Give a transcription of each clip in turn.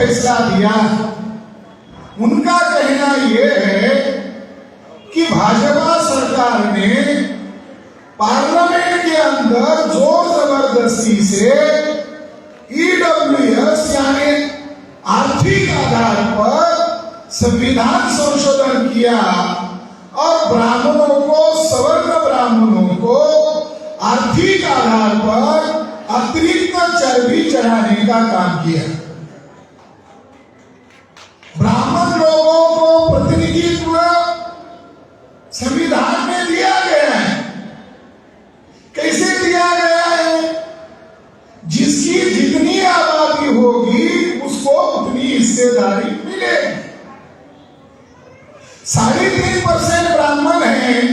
फैसला दिया। उनका कहना यह है कि भाजपा सरकार ने पार्लियामेंट के अंदर जोर जबरदस्ती से ईडब्ल्यूएस यानी आर्थिक आधार पर संविधान संशोधन किया और ब्राह्मणों को, सवर्ण ब्राह्मणों को आर्थिक आधार पर अतिरिक्त चर्बी चढ़ाने का काम किया। ब्राह्मण लोगों को प्रतिनिधित्व संविधान में दिया गया है। कैसे दिया गया है? जिसकी जितनी आबादी होगी उसको उतनी हिस्सेदारी मिलेगी। 3.5% ब्राह्मण हैं,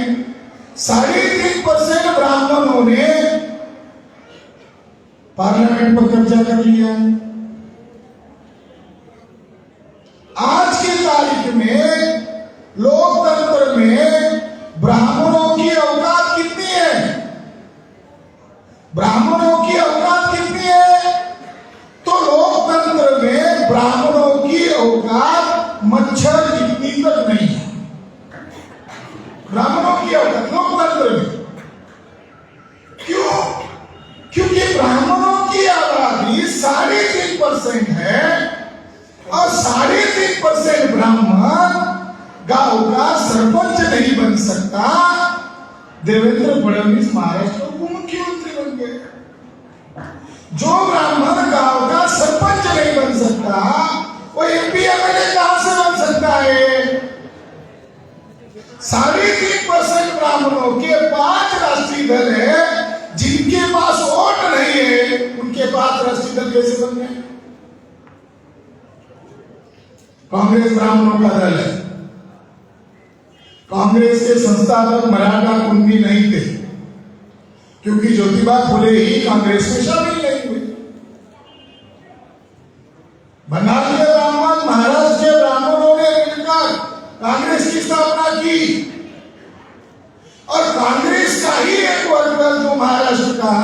3.5% ब्राह्मणों ने पार्लियामेंट पर कब्जा कर लिया है। आज की तारीख में लोकतंत्र में ब्राह्मणों की औकात कितनी है? ब्राह्मणों की औकात कितनी है? तो लोकतंत्र में ब्राह्मणों की औकात मच्छर जितनी तक नहीं है। ब्राह्मणों की औकात लोकतंत्र में क्यों? क्योंकि ब्राह्मणों की आबादी 3.5% है और 3.5% ब्राह्मण गांव का सरपंच नहीं बन सकता। देवेंद्र फडणवीस महाराष्ट्र के मुख्यमंत्री बन गए। जो ब्राह्मण गांव का सरपंच नहीं बन सकता वो एमपी एमएलए कहां से बन सकता है? 3.5% ब्राह्मणों के 5 राष्ट्रीय दल है, जिनके पास वोट नहीं है उनके पास राष्ट्रीय दल कैसे बन गए? कांग्रेस ब्राह्मणों का दल है। कांग्रेस के संस्थापक मराठा कुंभी नहीं थे, क्योंकि ज्योतिबा फुले ही कांग्रेस में शामिल नहीं हुए। बंगाल के ब्राह्मण, महाराष्ट्र के ब्राह्मणों ने मिलकर कांग्रेस की स्थापना की और कांग्रेस का ही एक वर्कर जो महाराष्ट्र का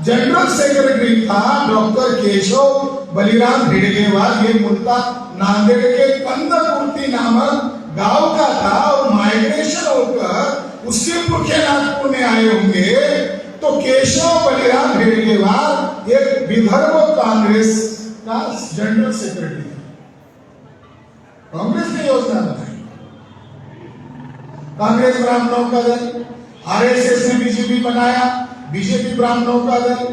जनरल सेक्रेटरी था, डॉक्टर केशव बलिराम भिड़गेवार, ये मुद्दा नांदेड़ के कंदकुर्ती नामक गांव का था और माइग्रेशन होकर उसके पुरखे नागपुर में आए होंगे। तो केशव बलिराम भिड़गेवार एक विदर्भ कांग्रेस का जनरल सेक्रेटरी था। कांग्रेस ने योजना बनाई। कांग्रेस ब्राह्मणों का दल, आरएसएस ने बीजेपी बनाया, बीजेपी ब्राह्मणों का दल,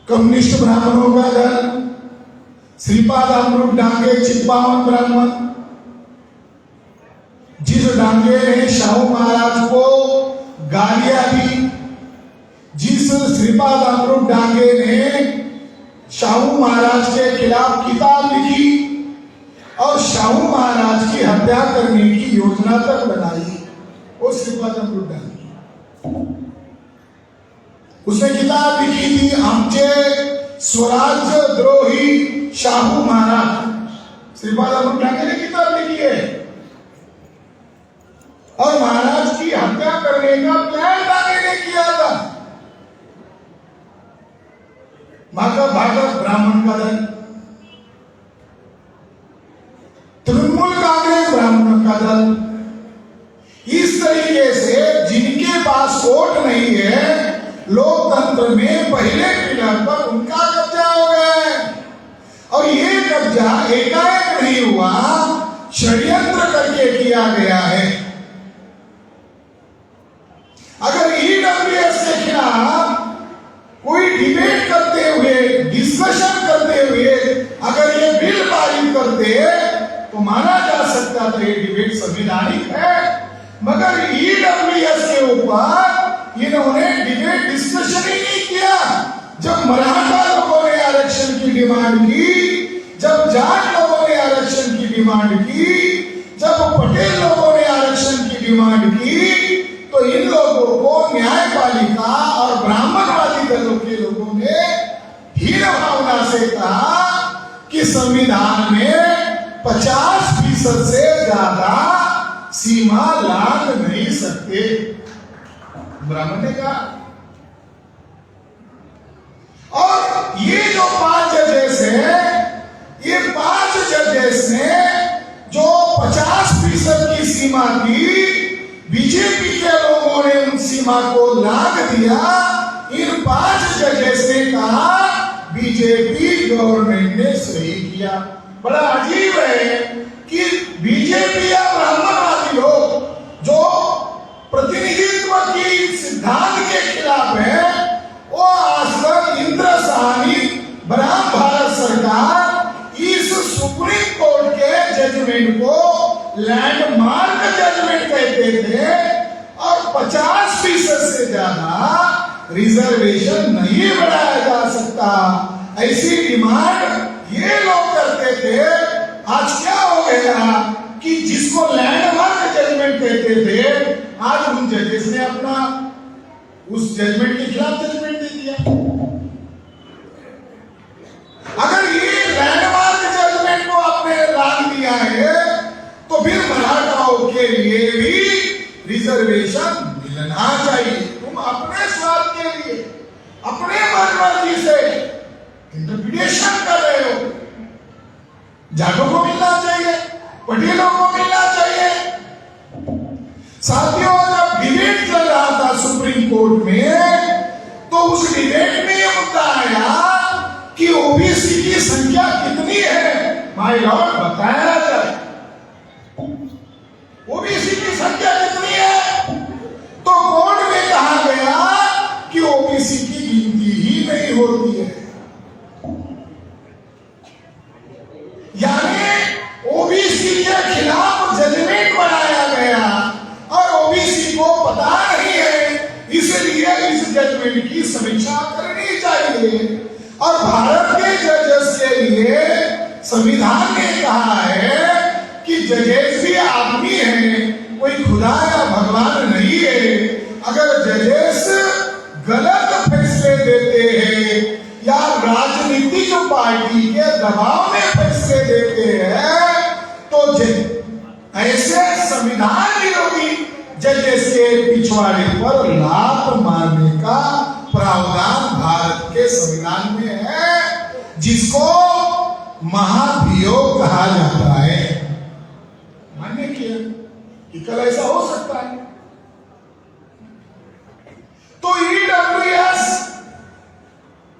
कम्युनिस्ट ब्राह्मणों का दल, श्रीपाद अमृत डांगे चित्पावन ब्राह्मण, जिस डांगे ने शाहू महाराज को गालियां दी, जिस श्रीपाद अमृत डांगे ने शाहू महाराज के खिलाफ किताब लिखी और शाहू महाराज की हत्या करने की योजना तक बनाई, वो श्रीपाद अमृत डांगे। उसने किताब लिखी थी आमचे स्वराज्य द्रोही शाहू महाराज। श्रीपाद अमृत डांगे ने किताब लिखी है और महाराज की हत्या करने का प्लान डांगे ने किया था। भागवत ब्राह्मण का दल, तृणमूल कांग्रेस ब्राह्मण का दल, इस तरीके से जिनके पास वोट नहीं है लोकतंत्र में पहले पिलर पर उनका कब्जा हो गया है। और ये कब्जा एकाएक नहीं हुआ, षड्यंत्र करके किया गया है। अगर ईडब्ल्यूएस के खिलाफ कोई डिबेट करते हुए, डिस्कशन करते हुए अगर ये बिल पारित करते तो माना जा सकता था ये डिबेट संवैधानिक है। मगर ईडब्ल्यूएस के ऊपर इन्होंने डिबेट डिस्कशन ही नहीं किया। जब मराठा लोगों ने आरक्षण की डिमांड की, जब जाट लोगों ने आरक्षण की डिमांड की, जब पटेल लोगों ने आरक्षण की डिमांड की, तो इन लोगों को न्यायपालिका और ब्राह्मणवादी दलों के लोगों ने हीन भावना से कहा कि संविधान में 50% से ज्यादा सीमा लांघ नहीं सकते। ब्राह्मण ने कहा। और ये जो 5 जजेस हैं सीमा थी, बीजेपी के लोगों ने उन सीमा को लांघ दिया। इन 5 जजेस ने कहा बीजेपी गवर्नमेंट ने सही किया। बड़ा अजीब है कि बीजेपी या ब्राह्मणवादी लोग जो प्रतिनिधित्व की सिद्धांत के खिलाफ है, वो आज तक इंद्र साहनी बनाम भारत सरकार इस सुप्रीम कोर्ट के जजमेंट को लैंडमार्क जजमेंट कहते थे और 50% से ज्यादा रिजर्वेशन नहीं बढ़ाया जा सकता, ऐसी डिमांड ये लोग करते थे। आज क्या हो गया कि जिसको लैंडमार्क जजमेंट कहते थे, आज उन जजेस ने अपना उस जजमेंट के खिलाफ जजमेंट दे दिया। अगर ये लैंडमार्क जजमेंट को आपने लांघ दिया है, तो फिर मराठाओं के लिए भी रिजर्वेशन मिलना चाहिए। तुम अपने स्वार्थ के लिए, अपने मनमर्जी से इंटरप्रिटेशन कर रहे हो। जाटों को मिलना चाहिए, पटेलों को मिलना चाहिए। साथियों, जब डिबेट चल रहा था सुप्रीम कोर्ट में, तो उस डिबेट में यह मुद्दा आया कि ओबीसी की संख्या कितनी है, माय लॉर्ड बताया जाए। ओबीसी की संख्या कितनी है? तो कोर्ट में कहा गया कि ओबीसी की गिनती ही नहीं होती है। यानी ओबीसी के खिलाफ जजमेंट बनाया गया और ओबीसी को पता नहीं है, इसलिए इस जजमेंट की समीक्षा करनी चाहिए। और भारत के जजेस के लिए संविधान ने कहा है कि जजेस भी आदमी हैं, कोई खुदा या भगवान नहीं है। अगर जजेस गलत फैसले देते हैं या राजनीतिक पार्टी के दबाव में फैसले देते हैं, तो ऐसे संविधान विरोधी जजेस के पिछवाड़े पर लात मारने का प्रावधान भारत के संविधान में है, जिसको महाभियोग कहा जाता है। मान्य किया कि कल ऐसा हो सकता है। तो ईडब्ल्यूएस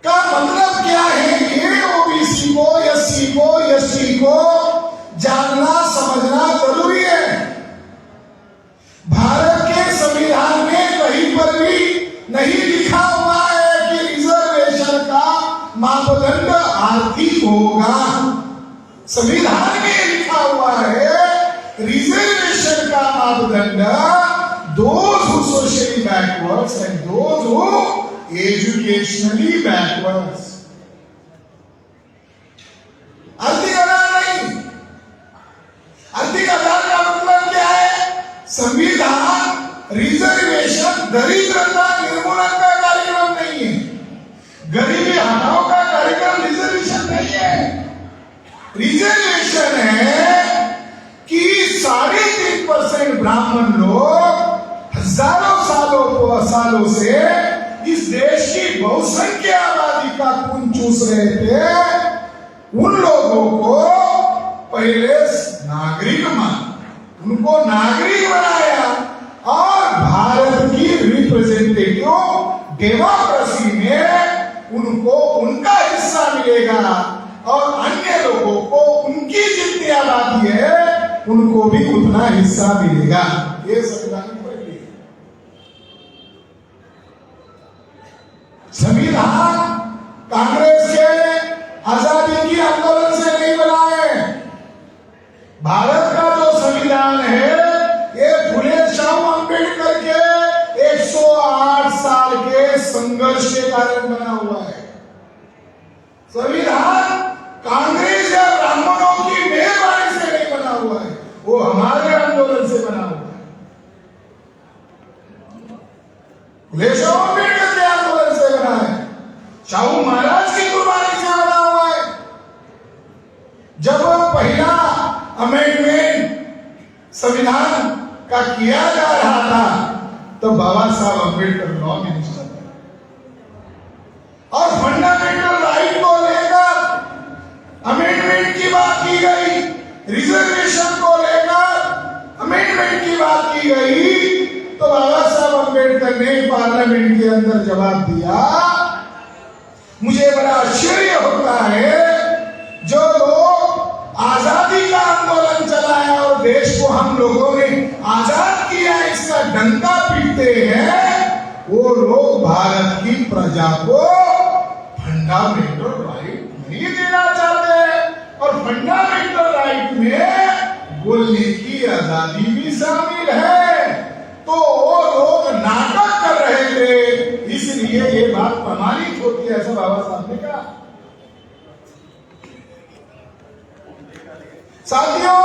का मतलब क्या है? ये ओबीसी को, एससी को, एसटी को जानना समझना जरूरी है। भारत के संविधान में कहीं पर भी नहीं लिखा हुआ है कि रिजर्वेशन का मापदंड आर्थिक होगा। संविधान में लिखा हुआ है रिजर्वेशन का मापदंड those who socially backwards and those who educationally backwards। आर्थिक आधार नहीं। आर्थिक आधार का मतलब क्या है? संविधान रिजर्वेशन दरिद्रता निर्मूलन का कार्यक्रम नहीं है, गरीबी हटाओ का कार्यक्रम रिजर्वेशन नहीं है। रिजर्वेशन है कि 3.5% ब्राह्मण लोग हजारों सालों से इस देश की बहुसंख्य आबादी का खून चूस रहे थे। उन लोगों को पहले नागरिक उनको नागरिक बनाया और भारत की रिप्रेजेंटेटिव डेमोक्रेसी में उनको उनका हिस्सा मिलेगा और अन्य लोगों को उनकी जितनी आबादी है उनको भी उतना हिस्सा मिलेगा। ये संविधान संविधान कांग्रेस के आजादी की आंदोलन से नहीं बना है। भारत का जो संविधान है ये फुले शाह अम्बेडकर के 108 साल के संघर्ष के कारण बना हुआ है। संविधान कांग्रेस या ब्राह्मणों की मेहरबानी से नहीं बना हुआ है, वो हमारे आंदोलन से बना हुआ है। फुले शाह अम्बेडकर के आंदोलन से बना है, शाहू महाराज की कुर्बानी से बना हुआ है। जब पहला अमेंडमेंट संविधान का किया जा रहा था तो बाबा साहब अम्बेडकर लॉ मिनिस्टर थे और फंडामेंटल राइट को लेकर अमेंडमेंट की बात की गई, रिजर्वेशन को लेकर अमेंडमेंट अमेंडमेंट की बात की गई तो बाबा साहब अम्बेडकर ने पार्लियामेंट के अंदर जवाब दिया। मुझे बड़ा आश्चर्य होता है, जो लोग आजादी का आंदोलन चलाया और देश को हम लोगों ने आजाद किया, इसका डंका पीटते हैं, वो लोग भारत की प्रजा को फंडामेंटल राइट नहीं देना चाहते। और फंडामेंटल राइट में बोलने की आजादी भी शामिल है। तो वो लोग नाटक कर रहे थे, इसलिए ये बात प्रमाणित होती है, ऐसा बाबा साहब ने कहा। साथियों,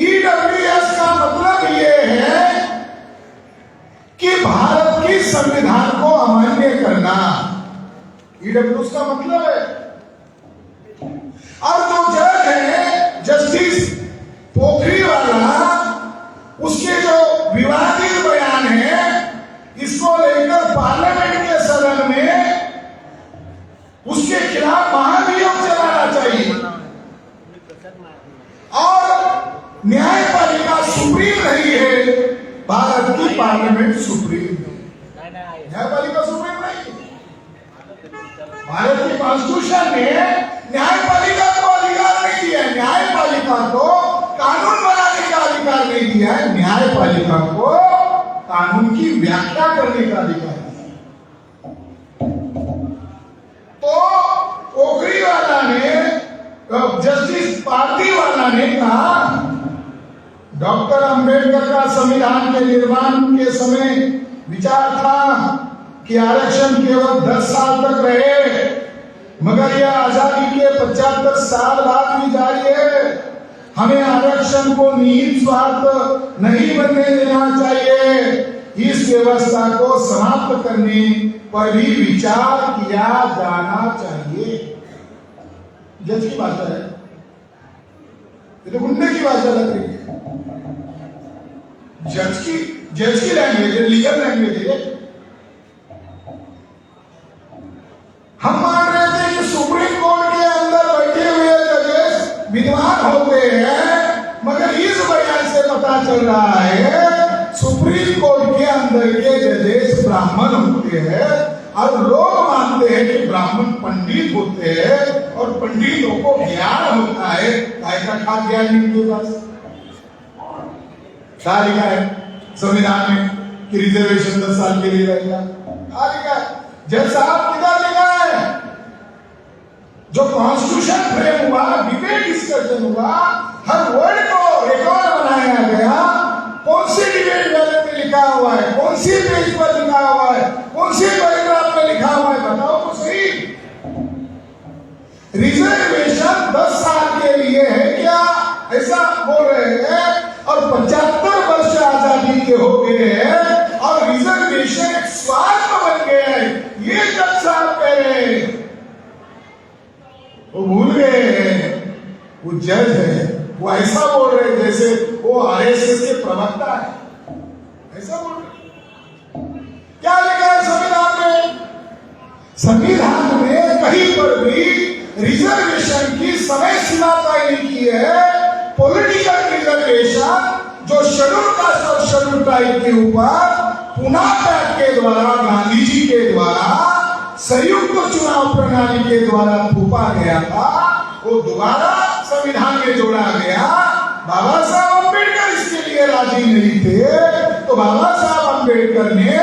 ईडब्ल्यूएस का मतलब ये है कि भारत की संविधान को अमान्य करना, ईडब्ल्यूएस का मतलब है। और जो जज है जस्टिस पोखरीवाला, उसके जो विवादित बयान है, इसको लेकर पार्लियामेंट के सदन में उसके खिलाफ महाभियोग चलाना चाहिए। और न्यायपालिका सुप्रीम नहीं है, भारत की पार्लियामेंट सुप्रीम है, न्यायपालिका सुप्रीम नहीं। भारत की कॉन्स्टिट्यूशन ने न्यायपालिका को अधिकार नहीं दिया है, न्यायपालिका को कानून बनाने का अधिकार नहीं दिया है, न्यायपालिका को कानून की व्याख्या करने का अधिकार दिया। तो पोखरीवाला ने, जस्टिस पार्टीवाला ने कहा, डॉक्टर अंबेडकर का संविधान के निर्माण के समय विचार था कि आरक्षण केवल 10 साल तक रहे, मगर यह आजादी के 75 साल बाद भी जारी है। हमें आरक्षण को निहित स्वार्थ नहीं बनने देना चाहिए। इस व्यवस्था को समाप्त करने पर भी विचार किया जाना चाहिए। जज की भाषा है, ये तो गुंडे की भाषा लग रही है। जज की लैंग्वेज है, लीगल लैंग्वेज है। हम मान रहे थे कि सुप्रीम कोर्ट के अंदर बैठे हुए जजेस विद्वान होते हैं, मगर इस बयान से पता चल रहा है सुप्रीम कोर्ट के अंदर के जजेस ब्राह्मण होते हैं। और लोग मानते हैं कि ब्राह्मण पंडित होते हैं और पंडितों को ज्ञान होता है। का खास ज्ञान इनके पास क्या लिखा है संविधान में कि रिजर्वेशन 10 साल के लिए रहेगा? क्या लिखा है? जज साहब किधर लिखा है? जो कॉन्स्टिट्यूशन फ्रेम हुआ, डिबेट डिस्कशन हुआ, हर वर्ड को रिकॉर्ड बनाया गया। कौन सी डिबेट में लिखा हुआ है, कौन सी पेज पर लिखा हुआ है, कौन सी पैराग्राफ में लिखा हुआ है, बताओ तो सही। रिजर्वेशन 10 साल के लिए है क्या, ऐसा बोल रहे हैं? और 75 वर्ष आजादी के हो गए हैं और रिजर्वेशन एक स्वार्थ बन गया है, ये 10 साल पहले वो भूल गए हैं। वो जज है, वो ऐसा बोल रहे हैं जैसे वो आरएसएस के प्रवक्ता है, ऐसा बोल रहे। क्या लिखा है संविधान में? संविधान में कहीं पर भी रिजर्वेशन की समय सीमा तय नहीं की है। पॉलिटिकल रिजर्वेशन जो शेड्यूल कास्ट और शेड्यूल ट्राइब के ऊपर पुनः पैक्ट के द्वारा, गांधी जी के द्वारा, संयुक्त चुनाव प्रणाली के द्वारा थोपा गया था, वो दोबारा संविधान में जोड़ा गया। बाबा साहब अम्बेडकर इसके लिए राजी नहीं थे, तो बाबा साहब अम्बेडकर ने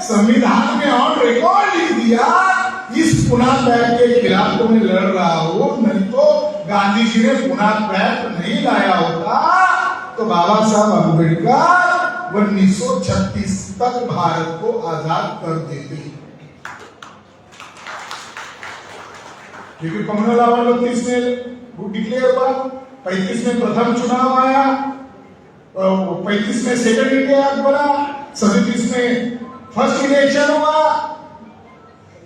संविधान में ऑन रिकॉर्ड लिख दिया, इस पुनः पैक्ट के खिलाफ तो मैं लड़ रहा हूं, नहीं तो गांधी जी ने पुनः पैक्ट नहीं लाया होता तो बाबा साहब अम्बेडकर 1936 तक भारत को आजाद कर देते। क्योंकि कम्युनल लॉ 32 में वो डिक्लेयर हुआ, 35 में प्रथम चुनाव आया, 35 में सेकंड इंडिया एक्ट बना, 37 में फर्स्ट इलेक्शन हुआ।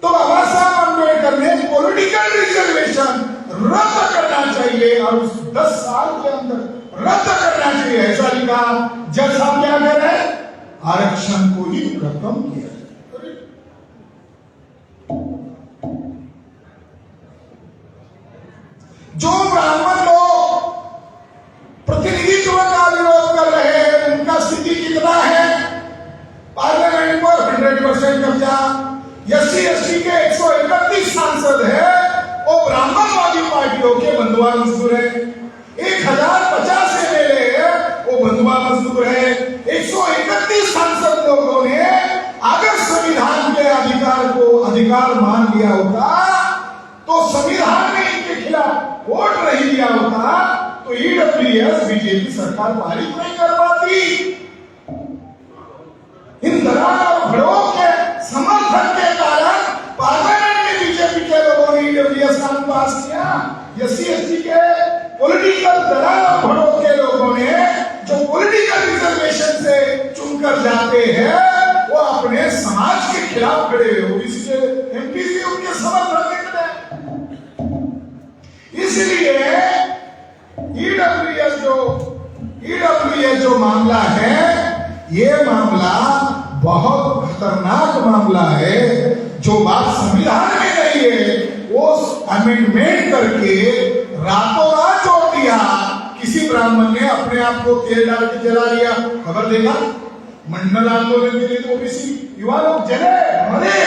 तो बाबा साहब अम्बेडकर ने पॉलिटिकल रिजर्वेशन रद्द करना चाहिए और उस 10 साल के अंदर रद्द करना चाहिए, ऐसा लिखा। जज साहब क्या कह रहे हैं? आरक्षण को ही खत्म किया। जो ब्राह्मण लोग प्रतिनिधित्व का विरोध कर रहे हैं, किलो के बंधुआ मजदूर है, 1050 MLA वो बंधुआ मजदूर है। 131 सांसद लोगों ने अगर संविधान के अधिकार मान लिया होता तो संविधान ने इनके खिलाफ वोट नहीं दिया होता तो ईडब्ल्यूएस बीजेपी सरकार पारित नहीं कर पाती। इन दलाल और भड़ों के समर्थन के कारण पार्लियामेंट में बीजेपी के लोगों ने ईडब्ल्यूएस कानून पास किया। SC/ST के पॉलिटिकल दलाल और भड़ों के लोगों ने जो पॉलिटिकल रिजर्वेशन से चुनकर जाते हैं वो अपने समाज के खिलाफ खड़े हुए, ओबीसी के MP भी उनके समर्थन में खड़े। इसलिए ईडब्ल्यूएस जो मामला है ये मामला बहुत खतरनाक मामला है। जो बात संविधान में नहीं है वो अमेंडमेंट करके रातों रात जोड़ दिया। किसी ब्राह्मण ने अपने आप को तेल डाल के जला लिया, खबर देगा मंडल आंदोलन के लिए ओबीसी युवा लोग जले मरे।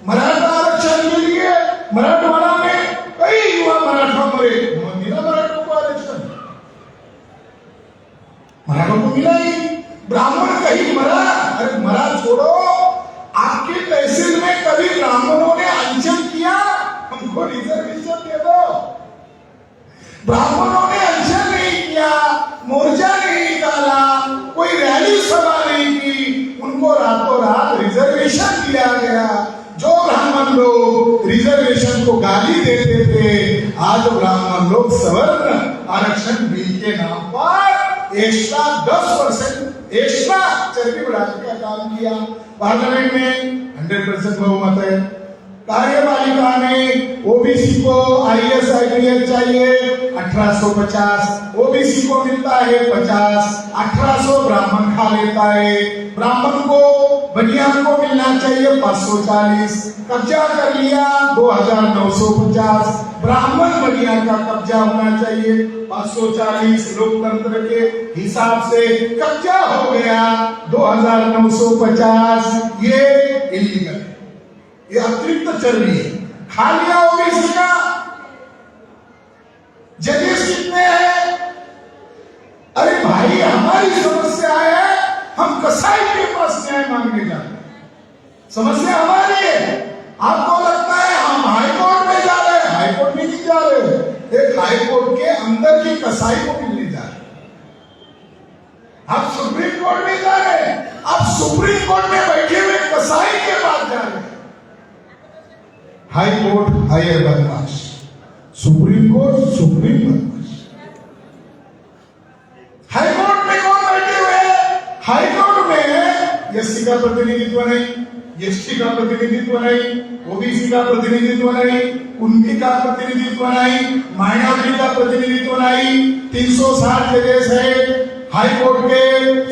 मराठा आरक्षण के लिए मराठवाड़ा में कई युवा मराठा मरे, मिला मराठों को आरक्षण, मराठों को मिला ही, ब्राह्मण कहीं मरा। अरे मरा छोड़ो, आपकी तहसील में कभी ब्राह्मणों ने अनशन किया हमको रिजर्वेशन दे दो? ब्राह्मणों ने अनशन नहीं किया, मोर्चा नहीं निकाला, कोई रैली सभा नहीं की, उनको रातों रात रिजर्वेशन दिया गया। जो ब्राह्मण लोग रिजर्वेशन को गाली देते थे आज ब्राह्मण लोग सवर्ण आरक्षण बिल के नाम पर एक्स्ट्रा 10% एक्स्ट्रा चर्बी बढ़ाने का काम किया। पार्लियामेंट में 100% बहुमत है। कार्यपालिका में ओबीसी को IAS IPS चाहिए 1850, ओबीसी को मिलता है 50, 1800 ब्राह्मण खा लेता है। ब्राह्मण को बनियान को मिलना चाहिए 540, कब्जा कर लिया 2950। ब्राह्मण बनियान का कब्जा होना चाहिए 540, लोकतंत्र के हिसाब से कब्जा हो गया 2950। ये इलीगल है, ये अतिरिक्त चर्बी है, खा लिया ओबीसी का। जजेस कितने हैं? अरे भाई हमारी समस्या है, हम कसाई के पास न्याय मांगने जाते हैं, समस्या हमारी है। आपको लगता है हम हाई कोर्ट में जा रहे हैं, हाई कोर्ट में नहीं जा रहे, एक हाई कोर्ट के अंदर की कसाई को मिलने जा रहे हैं। आप सुप्रीम कोर्ट में जा रहे हैं, आप सुप्रीम कोर्ट में बैठे हुए कसाई के पास जा रहे हैं। हाई कोर्ट हायर बदमाश, सुप्रीम कोर्ट सुप्रीम बदमाश। हाई कोर्ट में कौन बैठे हुए हैं? हाई कोर्ट में एससी का प्रतिनिधित्व नहीं, एसटी का प्रतिनिधित्व नहीं, ओबीसी का प्रतिनिधित्व नहीं, कुंती का प्रतिनिधित्व नहीं, माइनॉरिटी का प्रतिनिधित्व नहीं। 360 जजेस है हाई कोर्ट के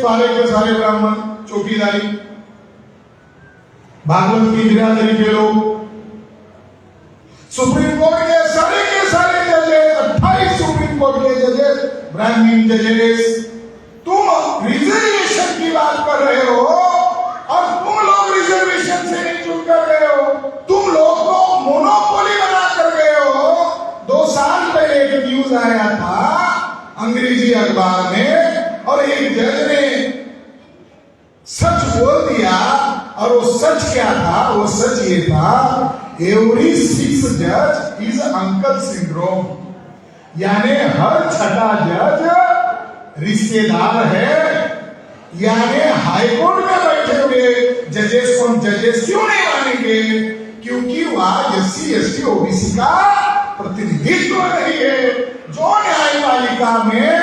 सारे ब्राह्मण, चौकीदारी, भागवत की बिरादरी के लोग। सुप्रीम कोर्ट के सारे जजेस, 28 सुप्रीम कोर्ट के जजेस ब्राह्मण जजेस। तुम रिजर्वेशन की बात कर रहे हो और तुम लोग रिजर्वेशन से नहीं चुन कर गए हो, तुम लोग को मोनोपोली बना कर गए हो। 2 साल पहले एक न्यूज आया था अंग्रेजी अखबार में और एक जज ने सच बोल दिया और वो सच क्या था? वो सच ये था, एवरी 6 जज इज अंकल सिंड्रोम, यानी हर छठा जज रिश्तेदार है। यानी हाईकोर्ट में बैठे हुए जजेस को जजेस क्यों नहीं मानेंगे? क्योंकि वह SC ST OBC का प्रतिनिधित्व नहीं है। जो न्यायपालिका में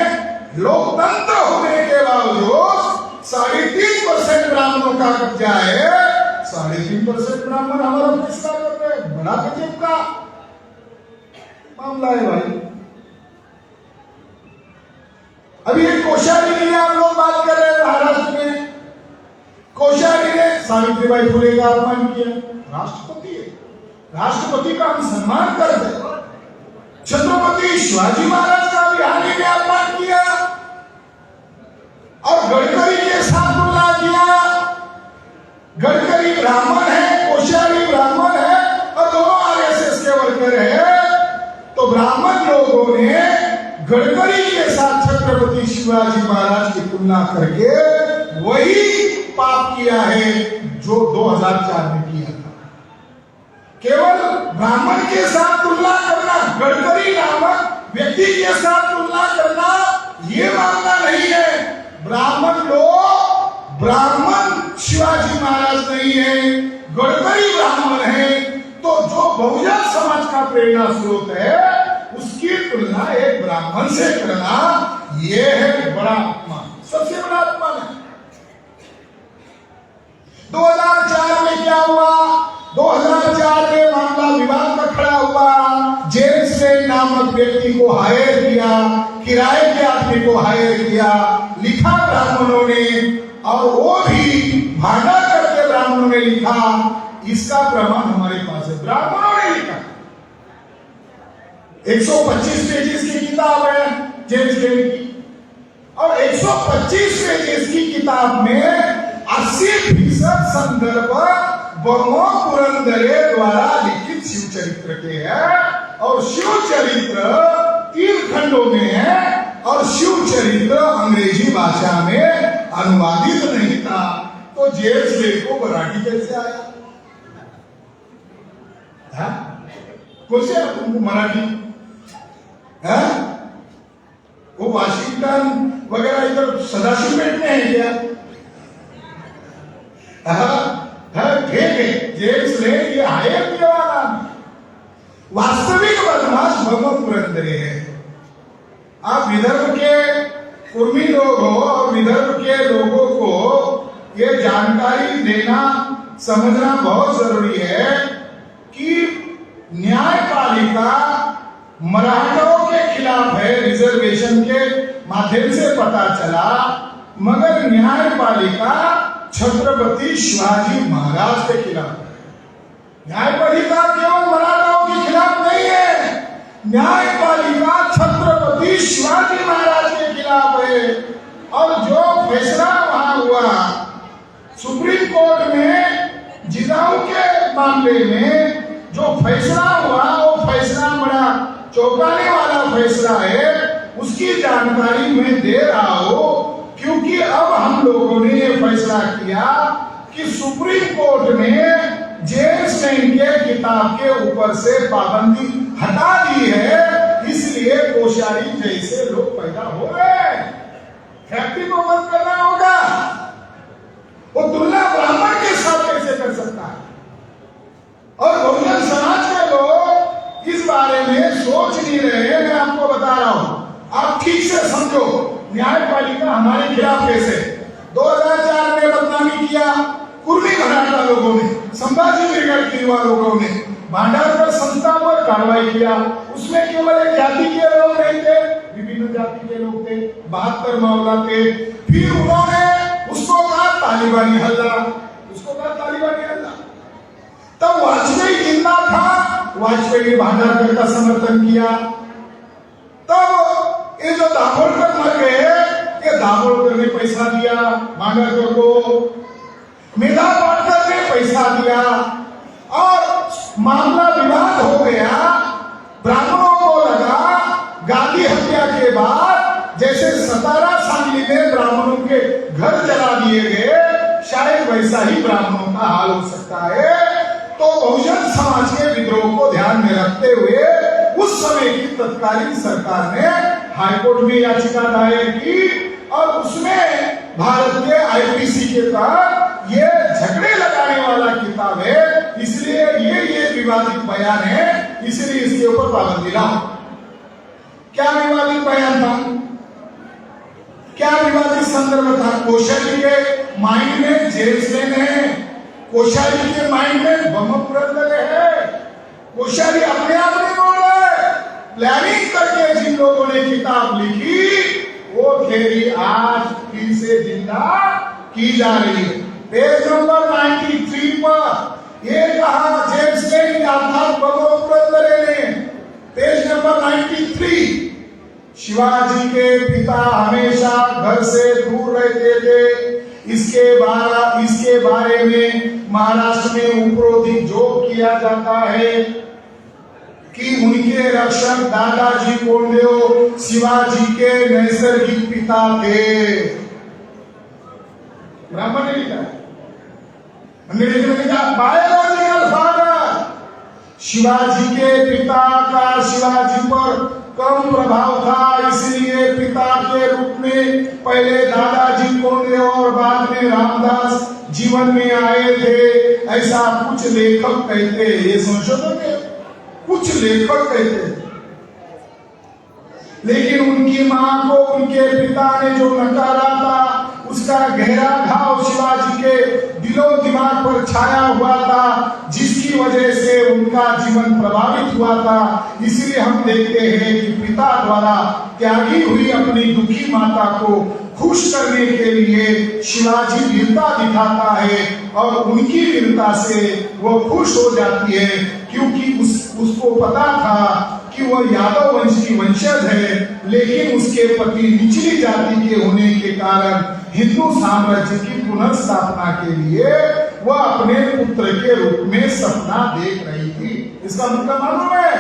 लोकतंत्र होने के बावजूद 3.5% ब्राह्मणों का कब्जा है, 3.5% ब्राह्मण हमारा फैसला कर रहे हैं, बड़ा गजब का मामला है भाई। अभी एक कोश्यारी ने आप लोग बात कर रहे हैं महाराष्ट्र में, कोश्यारी ने सावित्रीबाई फुले का अपमान किया। राष्ट्रपति है, राष्ट्रपति का हम सम्मान करते हैं। छत्रपति शिवाजी महाराज का भी हाल ही में अपमान किया और गडकरी के साथ तुलना किया। गडकरी ब्राह्मण है, कोश्यारी ब्राह्मण है और दोनों RSS के वर्कर है, तो ब्राह्मण लोगों ने गडकरी के साथ छत्रपति शिवाजी महाराज की तुलना करके वही पाप किया है जो 2004 में किया था। केवल ब्राह्मण के साथ तुलना करना, गडकरी नामक व्यक्ति के साथ तुलना करना, ये मामला नहीं है। ब्राह्मण शिवाजी महाराज नहीं है, गडकरी ब्राह्मण है, तो जो बहुजन समाज का प्रेरणा स्रोत है उसकी तुलना एक ब्राह्मण से करना, यह है बड़ा अपमान, सबसे बड़ा अपमान है। 2004 में क्या हुआ? 2004 में मामला विवाद का खड़ा हुआ। जेम्स लेन नामक व्यक्ति को हायर किया, किराए के आदमी को हायर किया, लिखा ब्राह्मणों ने, और वो भी भागा करके ब्राह्मणों ने लिखा। इसका प्रमाण हमारे पास है, ब्राह्मणों ने लिखा। 125 पेजेस की किताब है जेम्स लेन की, और 125 पेजेस की किताब में 80% संदर्भ बमो पुरंदरे द्वारा लिखित शिव चरित्र के है, और शिव चरित्र 3 खंडों में है, और शिव चरित्र अंग्रेजी भाषा में अनुवादित नहीं था। तो जेम्स लेन को मराठी कैसे आया? कौन से तुमको मराठी है? वो वाशिंगटन वगैरह इधर सदाशिव पेट में है क्या? ठीक है, जेम्स लेन ये हायर किया वाला वास्तविक बदमाश बमो पुरंदरे है। आप विदर्भ के कुर्मी लोग हो और विदर्भ के लोगों को ये जानकारी देना समझना बहुत जरूरी है कि न्यायपालिका मराठों के खिलाफ है, रिजर्वेशन के माध्यम से पता चला, मगर न्यायपालिका छत्रपति शिवाजी महाराज के खिलाफ है। न्यायपालिका केवल मराठाओं के खिलाफ नहीं है, न्यायपालिका छत्रपति शिवाजी महाराज के खिलाफ है। और जो फैसला वहां हुआ सुप्रीम कोर्ट में जिजाऊ के मामले में, जो फैसला हुआ वो फैसला बड़ा चौंकाने वाला फैसला है, उसकी जानकारी मैं दे रहा हूं, क्योंकि अब हम लोगों ने ये फैसला किया कि सुप्रीम कोर्ट ने जेम्स लेन के किताब के ऊपर से पाबंदी हटा दी है, इसलिए कोश्यारी जैसे लोग पैदा हो रहे हैं। फैक्ट्री को बंद करना होगा। वो तुलना ब्राह्मण के साथ कैसे कर सकता है? और बहुजन समाज के लोग इस बारे में सोच नहीं रहे। मैं आपको बता रहा हूं, आप ठीक से समझो। न्यायपालिका हमारे खिलाफ कैसे 2004 में बदनामी किया कुर्मी मराठा लोगों ने, संभाजी ब्रिगेड के युवा लोगों ने, भांडारकर संस्था पर कार्रवाई किया। उसमें केवल एक जाति के लोग नहीं थे, विभिन्न जाति के लोग थे, 72 मामला थे। फिर उन्होंने उसको कहा तालिबानी हल्ला, उसको कहा तालिबानी हल्ला। तब वाजपेयी जिंदा था, वाजपेयी ने भांडारकर का समर्थन किया। तब ये जो दाभोलकर मर गए, ये दाभोलकर ने पैसा दिया भांडारकर को, मेधा पाटकर ने पैसा दिया, और मामला विवाद हो गया। ब्राह्मणों को लगा गांधी हत्या के बाद जैसे सतारा सांगली में ब्राह्मणों के घर जला दिए गए, शायद वैसा ही ब्राह्मणों का हाल हो सकता है। तो बहुजन समाज के विद्रोह को ध्यान में रखते हुए उस समय की तत्कालीन सरकार ने हाईकोर्ट में याचिका दायर की, और उसमें भारत के आईपीसी के तहत ये झगड़े लगाने वाला किताब है, इसलिए ये विवादित बयान है, इसलिए इसके ऊपर पाबंदी लाओ। क्या विवादित बयान था? क्या विवादित संदर्भ था? कोश्यारी के माइंड में जेम्स लेन है, कोश्यारी के माइंड में बमो पुरंदरे है। कोश्यारी अपने आप नहीं बोल रहे, प्लानिंग करके जिन लोगों ने किताब लिखी वो थ्योरी आज फिर से जिंदा की जा रही है। पेज नंबर 93 पर ये कहा जेम्स लेन अर्थात बमो पुरंदरे ने, पेज नंबर 93, शिवाजी के पिता हमेशा घर से दूर रहते थे। इसके बारे में महाराष्ट्र में उपरोधिक जो किया जाता है, कि उनके रक्षक दादाजी कोंडदेव शिवाजी के नैसर्गिक पिता थे। ब्राह्मण ने लिखा, अंग्रेजी में लिखा बायोलॉजिकल फादर। शिवाजी के पिता का शिवाजी पर कम प्रभाव था, इसलिए पिता के रूप में पहले दादाजी कोंडदेव और बाद में रामदास जीवन में आए थे, ऐसा कुछ लेखक कहते हैं। ये संशोधन है, कुछ लेखक कहते हैं। लेकिन उनकी मां को उनके पिता ने जो नकारा था, उसका गहरा घाव शिवाजी के दिलो दिमाग पर छाया हुआ था, जिसकी वजह से उनका जीवन प्रभावित हुआ था। इसलिए हम देखते हैं कि पिता द्वारा त्यागी हुई अपनी दुखी माता को खुश करने के लिए शिवाजी वीरता दिखाता है और उनकी वीरता से वो खुश हो जाती है, क्योंकि उसको पता था कि वह यादव वंश की वंशज है, लेकिन उसके पति निचली जाति के होने के कारण हिंदू साम्राज्य की पुनर्स्थापना के लिए वह अपने पुत्र के रूप में सपना देख रही थी। इसका मतलब मालूम है,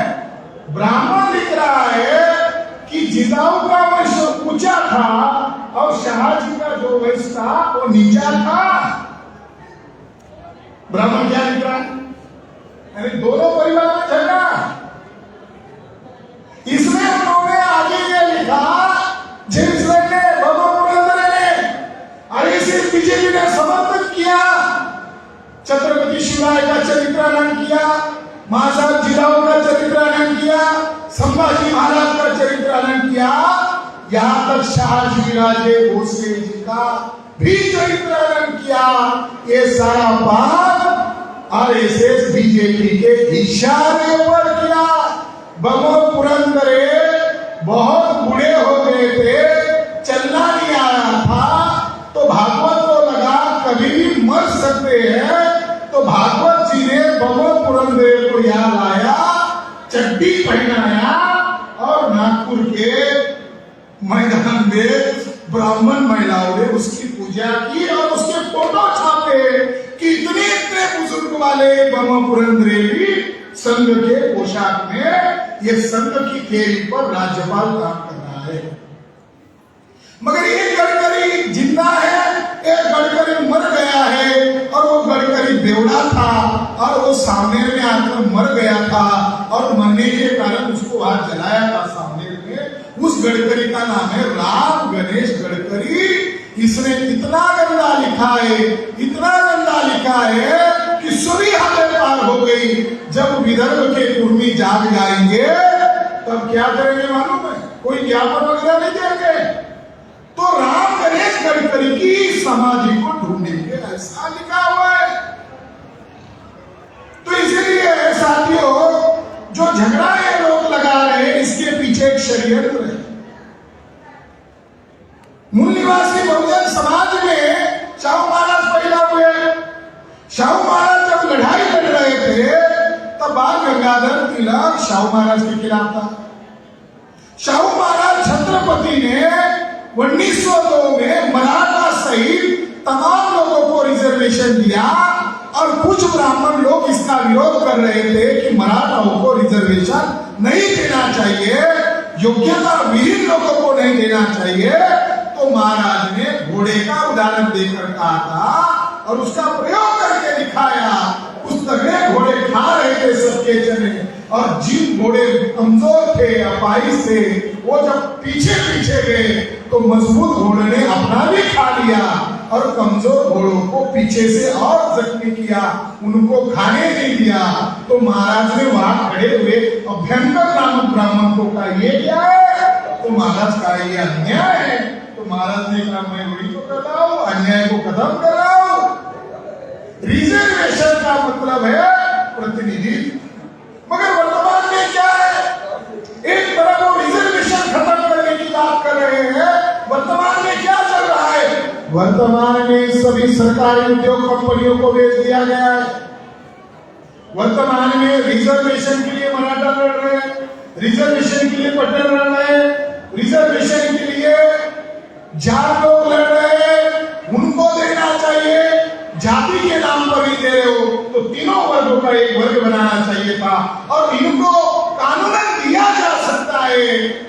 ब्राह्मण लिख रहा है कि जिजाऊ का वंश ऊंचा था और शाहजी का जो वंश था वो नीचा था। ब्राह्मण क्या लिख रहा है? यानी दोनों परिवार में झगड़ा। इसमें उन्होंने आगे ये लिखा, जेम्स लैंड ने, बाबा पुरंदरे ने, आरएसएस बीजेपी ने समर्थन किया, छत्रपति शिवाजी का चरित्रानंद किया, महाराज जिजाऊ का चरित्रानंद किया, संभाजी महाराज का चरित्रानंद किया, यहाँ तक शाहजी राजे भोसले जी का भी चरित्रानंद किया। ये सारा बात आरएसएस बीजेपी के इशारे पर किया। बमो पुरंदरे बहुत बूढ़े हो गए थे, चलना नहीं आ रहा था, तो भागवत को लगा कभी भी मर सकते हैं, तो भागवत जी ने बमो पुरंदरे को यहाँ लाया, चड्डी पहनाया और नागपुर के मैदान में ब्राह्मण महिलाओं ने उसकी पूजा की और उसके फोटो छापे कि इतने इतने बुजुर्ग वाले बमो पुरंदरे भी संघ के पोशाक में, ये संघ की थेरी पर राज्यपाल काम कर रहा है। मगर ये गडकरी जिंदा है, एक गडकरी मर गया है और वो गडकरी बेवड़ा था और वो सामने में आकर मर गया था और मरने के कारण उसको वहां जलाया था सामने में। उस गडकरी का नाम है राम गणेश गडकरी। इसने इतना गंदा लिखा है, इतना गंदा लिखा है कि सभी हदें पार हो गई। जब विदर्भ के कुर्मी जाग जाएंगे तब क्या करेंगे मालूम है? कोई ज्ञापन वगैरह नहीं देंगे, तो राम गणेश गडकरी की समाधि को ढूंढेंगे, ऐसा लिखा हुआ है। तो इसीलिए साथियों, जो झगड़ा ये लोग लगा रहे हैं, इसके पीछे एक षड्यंत्र है। मूल निवासी बहुजन समाज में शाहू महाराज पैदा हुए। शाहू महाराज जब लड़ाई लड़ रहे थे तब बाल गंगाधर तिलक शाहू महाराज के खिलाफ था। शाहू महाराज छत्रपति ने 1902 में मराठा सहित तमाम लोगों को रिजर्वेशन दिया और कुछ ब्राह्मण लोग इसका विरोध कर रहे थे कि मराठाओं को रिजर्वेशन नहीं देना चाहिए, योग्यता विहीन लोगों को नहीं देना चाहिए। तो महाराज ने घोड़े का उदाहरण देकर कहा था और उसका प्रयोग करके दिखाया। उस तगड़े घोड़े खा रहे थे सबके चने, और जिन घोड़े कमजोर थे, अपाहिज थे, वो जब पीछे पीछे गए तो मजबूत घोड़े ने अपना भी खा लिया और कमजोर घोड़ों को पीछे से और जख्मी किया, उनको खाने नहीं दिया। तो महाराज ने वहां खड़े हुए अभ्यंकर नामक ब्राह्मण को कहा, ये क्या है? तो महाराज का ये अन्याय है। तो महाराज ने कहा, मैं वही तो कर रहा हूं, अन्याय को खत्म कर रहा हूं। रिजर्वेशन का मतलब है प्रतिनिधित्व। मगर वर्तमान में क्या है? एक तरफ वो रिजर्वेशन खत्म करने की बात कर रहे हैं, वर्तमान में क्या चल रहा है? वर्तमान में सभी सरकारी उद्योग कंपनियों को बेच दिया गया है। वर्तमान में रिजर्वेशन के लिए मराठा लड़ रहे हैं, रिजर्वेशन के लिए पटेल लड़ रहे हैं, रिजर्वेशन के लिए जाट लोग लड़ रहे हैं, उनको देना चाहिए। जाति के नाम पर ही दे रहे हो तो तीनों वर्गों का एक वर्ग बनाना चाहिए था और इनको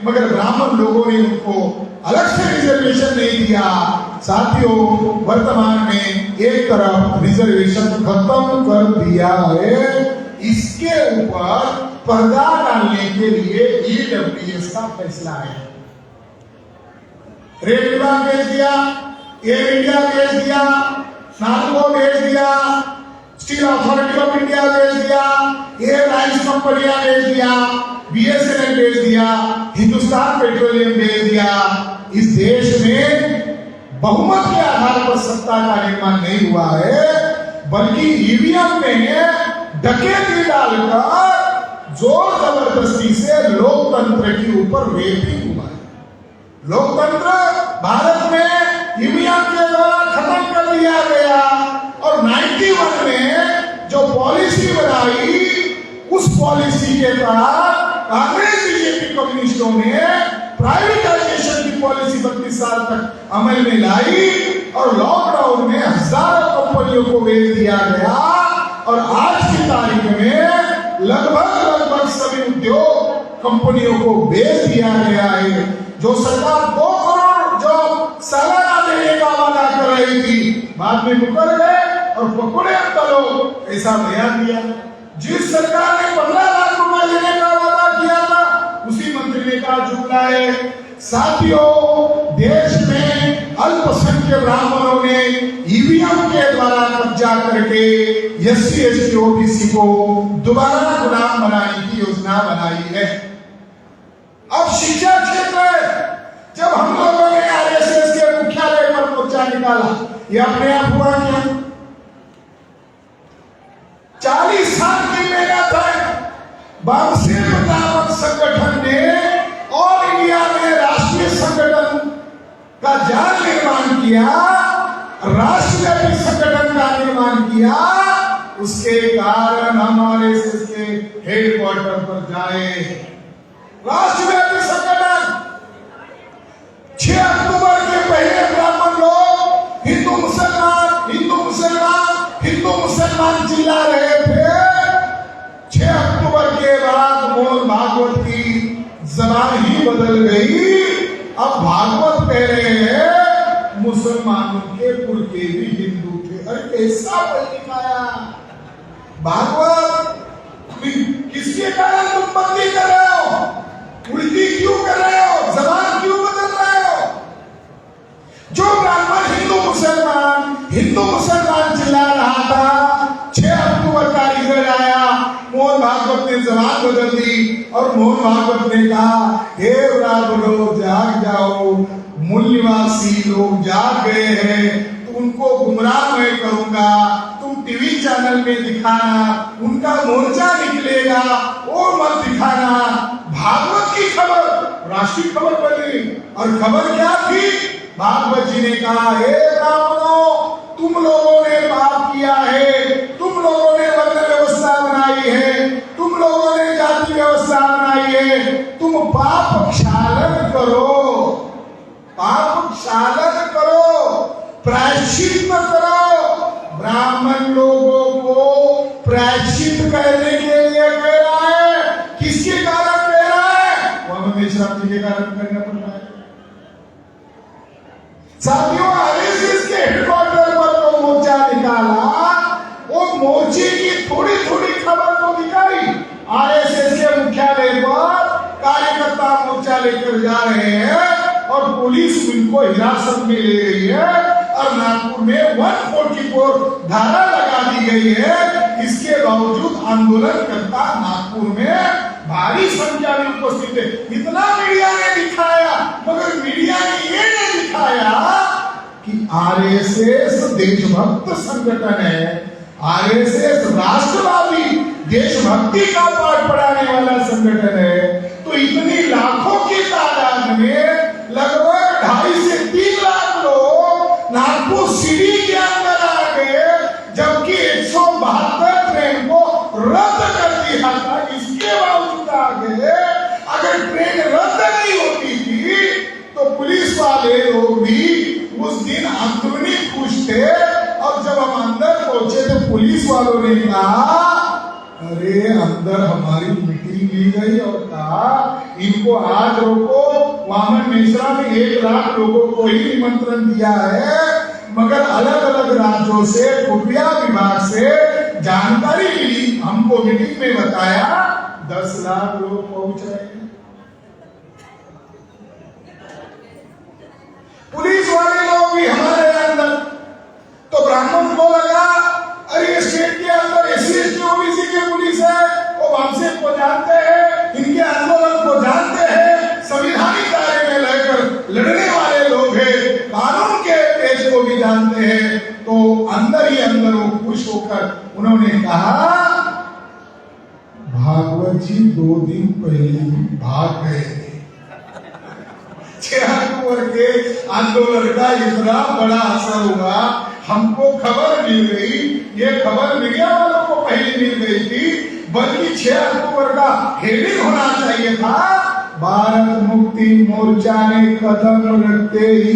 मगर ब्राह्मण लोगों ने उनको अलग से रिजर्वेशन नहीं दिया। साथियों, वर्तमान में एक तरफ रिजर्वेशन खत्म कर दिया है, इसके ऊपर पर्दा डालने के लिए ईडब्ल्यूएस का फैसला है। रेल विभाग भेज दिया, एयर इंडिया भेज दिया, नालको भेज दिया, स्टील अथॉरिटी ऑफ इंडिया भेज दिया, एयरलाइंस कंपनियां भेज दिया, बीएसएनएल भेज दिया, हिंदुस्तान पेट्रोलियम भेज दिया। इस देश में बहुमत के आधार पर सत्ता का निर्माण नहीं हुआ है, बल्कि ईवीएम में डकैती डालकर जोर जबरदस्ती से लोकतंत्र के ऊपर रेपिंग हुआ है। लोकतंत्र भारत में ईवीएम के द्वारा खत्म कर दिया गया और 91 में जो पॉलिसी बनाई, उस पॉलिसी के तहत कांग्रेस बीजेपी कम्युनिस्टों ने प्राइवेटाइजेशन की पॉलिसी 32 साल तक अमल में लाई और लॉकडाउन में हजारों कंपनियों को बेच दिया गया और आज की तारीख में लगभग सभी उद्योग कंपनियों को बेच दिया गया है। जो सरकार 2 करोड़ जो सालाना देने का वादा कर रही थी, बाद में मुकर गए और पकड़े तलो ऐसा बयान दिया। जिस सरकार ने 15 लाख रुपए देने का वादा किया था, उसी मंत्री ने कहा जुमला है। साथियों, देश में अल्पसंख्यक ब्राह्मणों ने ईवीएम के द्वारा कब्जा करके एससी एसटी ओबीसी को दोबारा गुलाम बनाने की योजना बनाई है। अब शिक्षा क्षेत्र, जब हम लोगों ने आरएसएस के मुख्यालय पर मोर्चा निकाला, ये अपने आप हुआ क्या? 40 साल की मेहनत है। बामसेन नामक संगठन ने ऑल इंडिया में राष्ट्रीय संगठन का जाल निर्माण किया, राष्ट्रव्यापी संगठन का निर्माण किया। उसके कारण हमारे के हेडक्वार्टर पर जाए राष्ट्रव्यापी संगठन। 6 अक्टूबर के पहले ब्राह्मण लोग हिंदू मुसलमान चिल्ला रहे थे। 6 अक्टूबर के बाद मोहन भागवत की जबान ही बदल गई। अब भागवत कह रहे हैं मुसलमानों के पुरखे भी हिंदू थे। अरे ऐसा कोई दिखाया? भागवत किसके कारण तुम बंदी कर रहे हो? उल्टी क्यों कर रहे हो? जबान क्यों बदल रहे हो? जो ब्राह्मण हिंदू मुसलमान चिल्ला रहा था, 6 अक्टूबर का रिजल्ट आया, मोहन भागवत ने जबान बदल दी और मोहन भागवत ने कहा, हे ब्राह्मणों जाग जाओ, मूल्यवासी लोग जाग गए हैं, तो उनको गुमराह मैं करूंगा। तुम टीवी चैनल में दिखाना, उनका मोर्चा निकलेगा, वो मत दिखाना। भागवत की खबर राष्ट्रीय खबर बनी और खबर क्या थी? भागवत जी ने कहा, हे ब्राह्मणों, तुम लोगों ने पाप किया है, तुम लोगों ने वर्ण व्यवस्था बनाई है, तुम लोगों ने जाति व्यवस्था बनाई है, तुम पाप क्षालन करो, प्रायश्चित करो। ब्राह्मण लोगों को प्रायश्चित करने के लिए कह रहा है। किसके कारण कह रहा है? वो हमें श्राप जी के कारण करना पड़ रहा है। साथियों, आरएसएस के हेडक्वार्टर पर तो मोर्चा निकाला, वो मोर्चे की थोड़ी थोड़ी खबर तो दिखाई। आरएसएस के मुख्यालय पर कार्यकर्ता मोर्चा लेकर जा रहे हैं और पुलिस उनको हिरासत में ले रही है और नागपुर में 144 धारा लगा दी गई है। इसके बावजूद आंदोलनकर्ता नागपुर में भारी संख्या में उपस्थित है। इतना मीडिया ने दिखाया, मगर मीडिया ने ये नहीं दिखाया कि आरएसएस देशभक्त संगठन है, आरएसएस राष्ट्रवादी देशभक्ति का पाठ पढ़ाने वाला संगठन है। तो इतनी लाखों की तादाद में लगभग 2.5 से 3 लाख लोग नागपुर सिटी के अंदर आ गए, जबकि 172 ट्रेन को रद्द कर दिया था। इसके बावजूद आ गए। अगर ट्रेन रद्द नहीं होती थी तो पुलिस वाले लोग भी उस दिन अंदरूनी खुश थे और जब हम अंदर पहुंचे तो पुलिस वालों ने कहा, अरे अंदर हमारी मीटिंग दी गई और कहा इनको आज रोको। वामन मिश्रा ने 1 लाख लोगों को ही निमंत्रण दिया है, मगर अलग अलग राज्यों से, खुफिया विभाग से जानकारी मिली, हमको मीटिंग में बताया 10 लाख लोग पहुंच रहे हैं। पुलिस वाले लोग भी हमारे अंदर, तो ब्राह्मण को लगा अरे स्टेट के अंदर एससी एसटी ओबीसी की पुलिस है, वो वामसे को जानते हैं, इनके आंदोलन को जानते हैं, संविधानिक दायरे में लेकर लड़ने वाले लोग हैं, कानून के पेज को भी जानते हैं। तो अंदर ही अंदर वो खुश होकर उन्होंने कहा भागवत जी 2 दिन पहले ही भाग गए थे। 6 अक्टूबर के आंदोलन का इतना बड़ा असर हुआ, हमको खबर मिल गई। ये खबर मीडिया वालों को पहले मिल गई थी, बल्कि 6 अक्टूबर का हेडिंग होना चाहिए था, भारत मुक्ति मोर्चा ने कदम रखते ही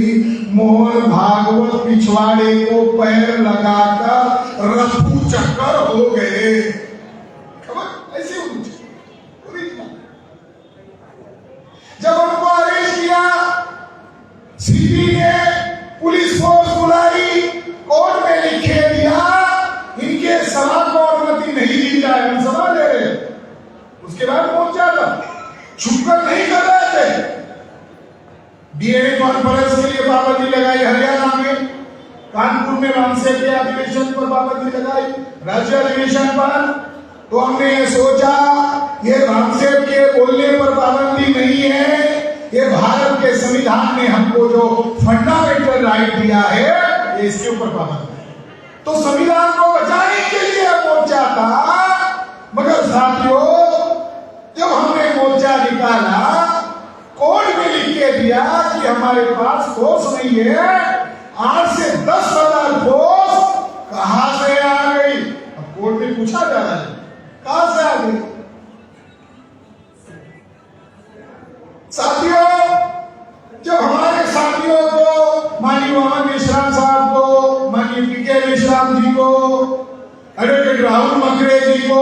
मोहन भागवत पिछवाड़े को पैर लगाकर रफू चक्कर हो गए। खबर ऐसे होनी चाहिए। जब उनको अरेस्ट किया, सीपी ने पुलिस फोर्स बुलाई, कोर्ट में लिखे दिया इनके सभा को अनुमति नहीं दी जाए, हम सभा ले रहे। उसके बाद मोर्चा था, छुपकर नहीं कर रहे थे। डीएनए कॉन्फ्रेंस के लिए पाबंदी लगाई हरियाणा में, कानपुर में वामसे के अधिवेशन पर पाबंदी लगाई, राज्य अधिवेशन पर। तो हमने ये सोचा ये वामसे के बोलने पर पाबंदी नहीं है, ये भारत के संविधान ने हमको जो फंडामेंटल राइट दिया है, ये इसके ऊपर पाबंदी है। तो संविधान को बचाने के लिए मोर्चा था। मगर साथियों, जब हमने मोर्चा निकाला, कोर्ट में लिख के दिया कि हमारे पास फोर्स नहीं है, 8 से 10,000 फोर्स कहां से आ गई? अब कोर्ट में पूछा जा रहा है कहां से आ गई? साथियों, जब हमारे साथियों को, माननीय वामन मिश्रा साहब को, माननीय पीके मिश्राम जी को, एडवोकेट राहुल मकरे जी को,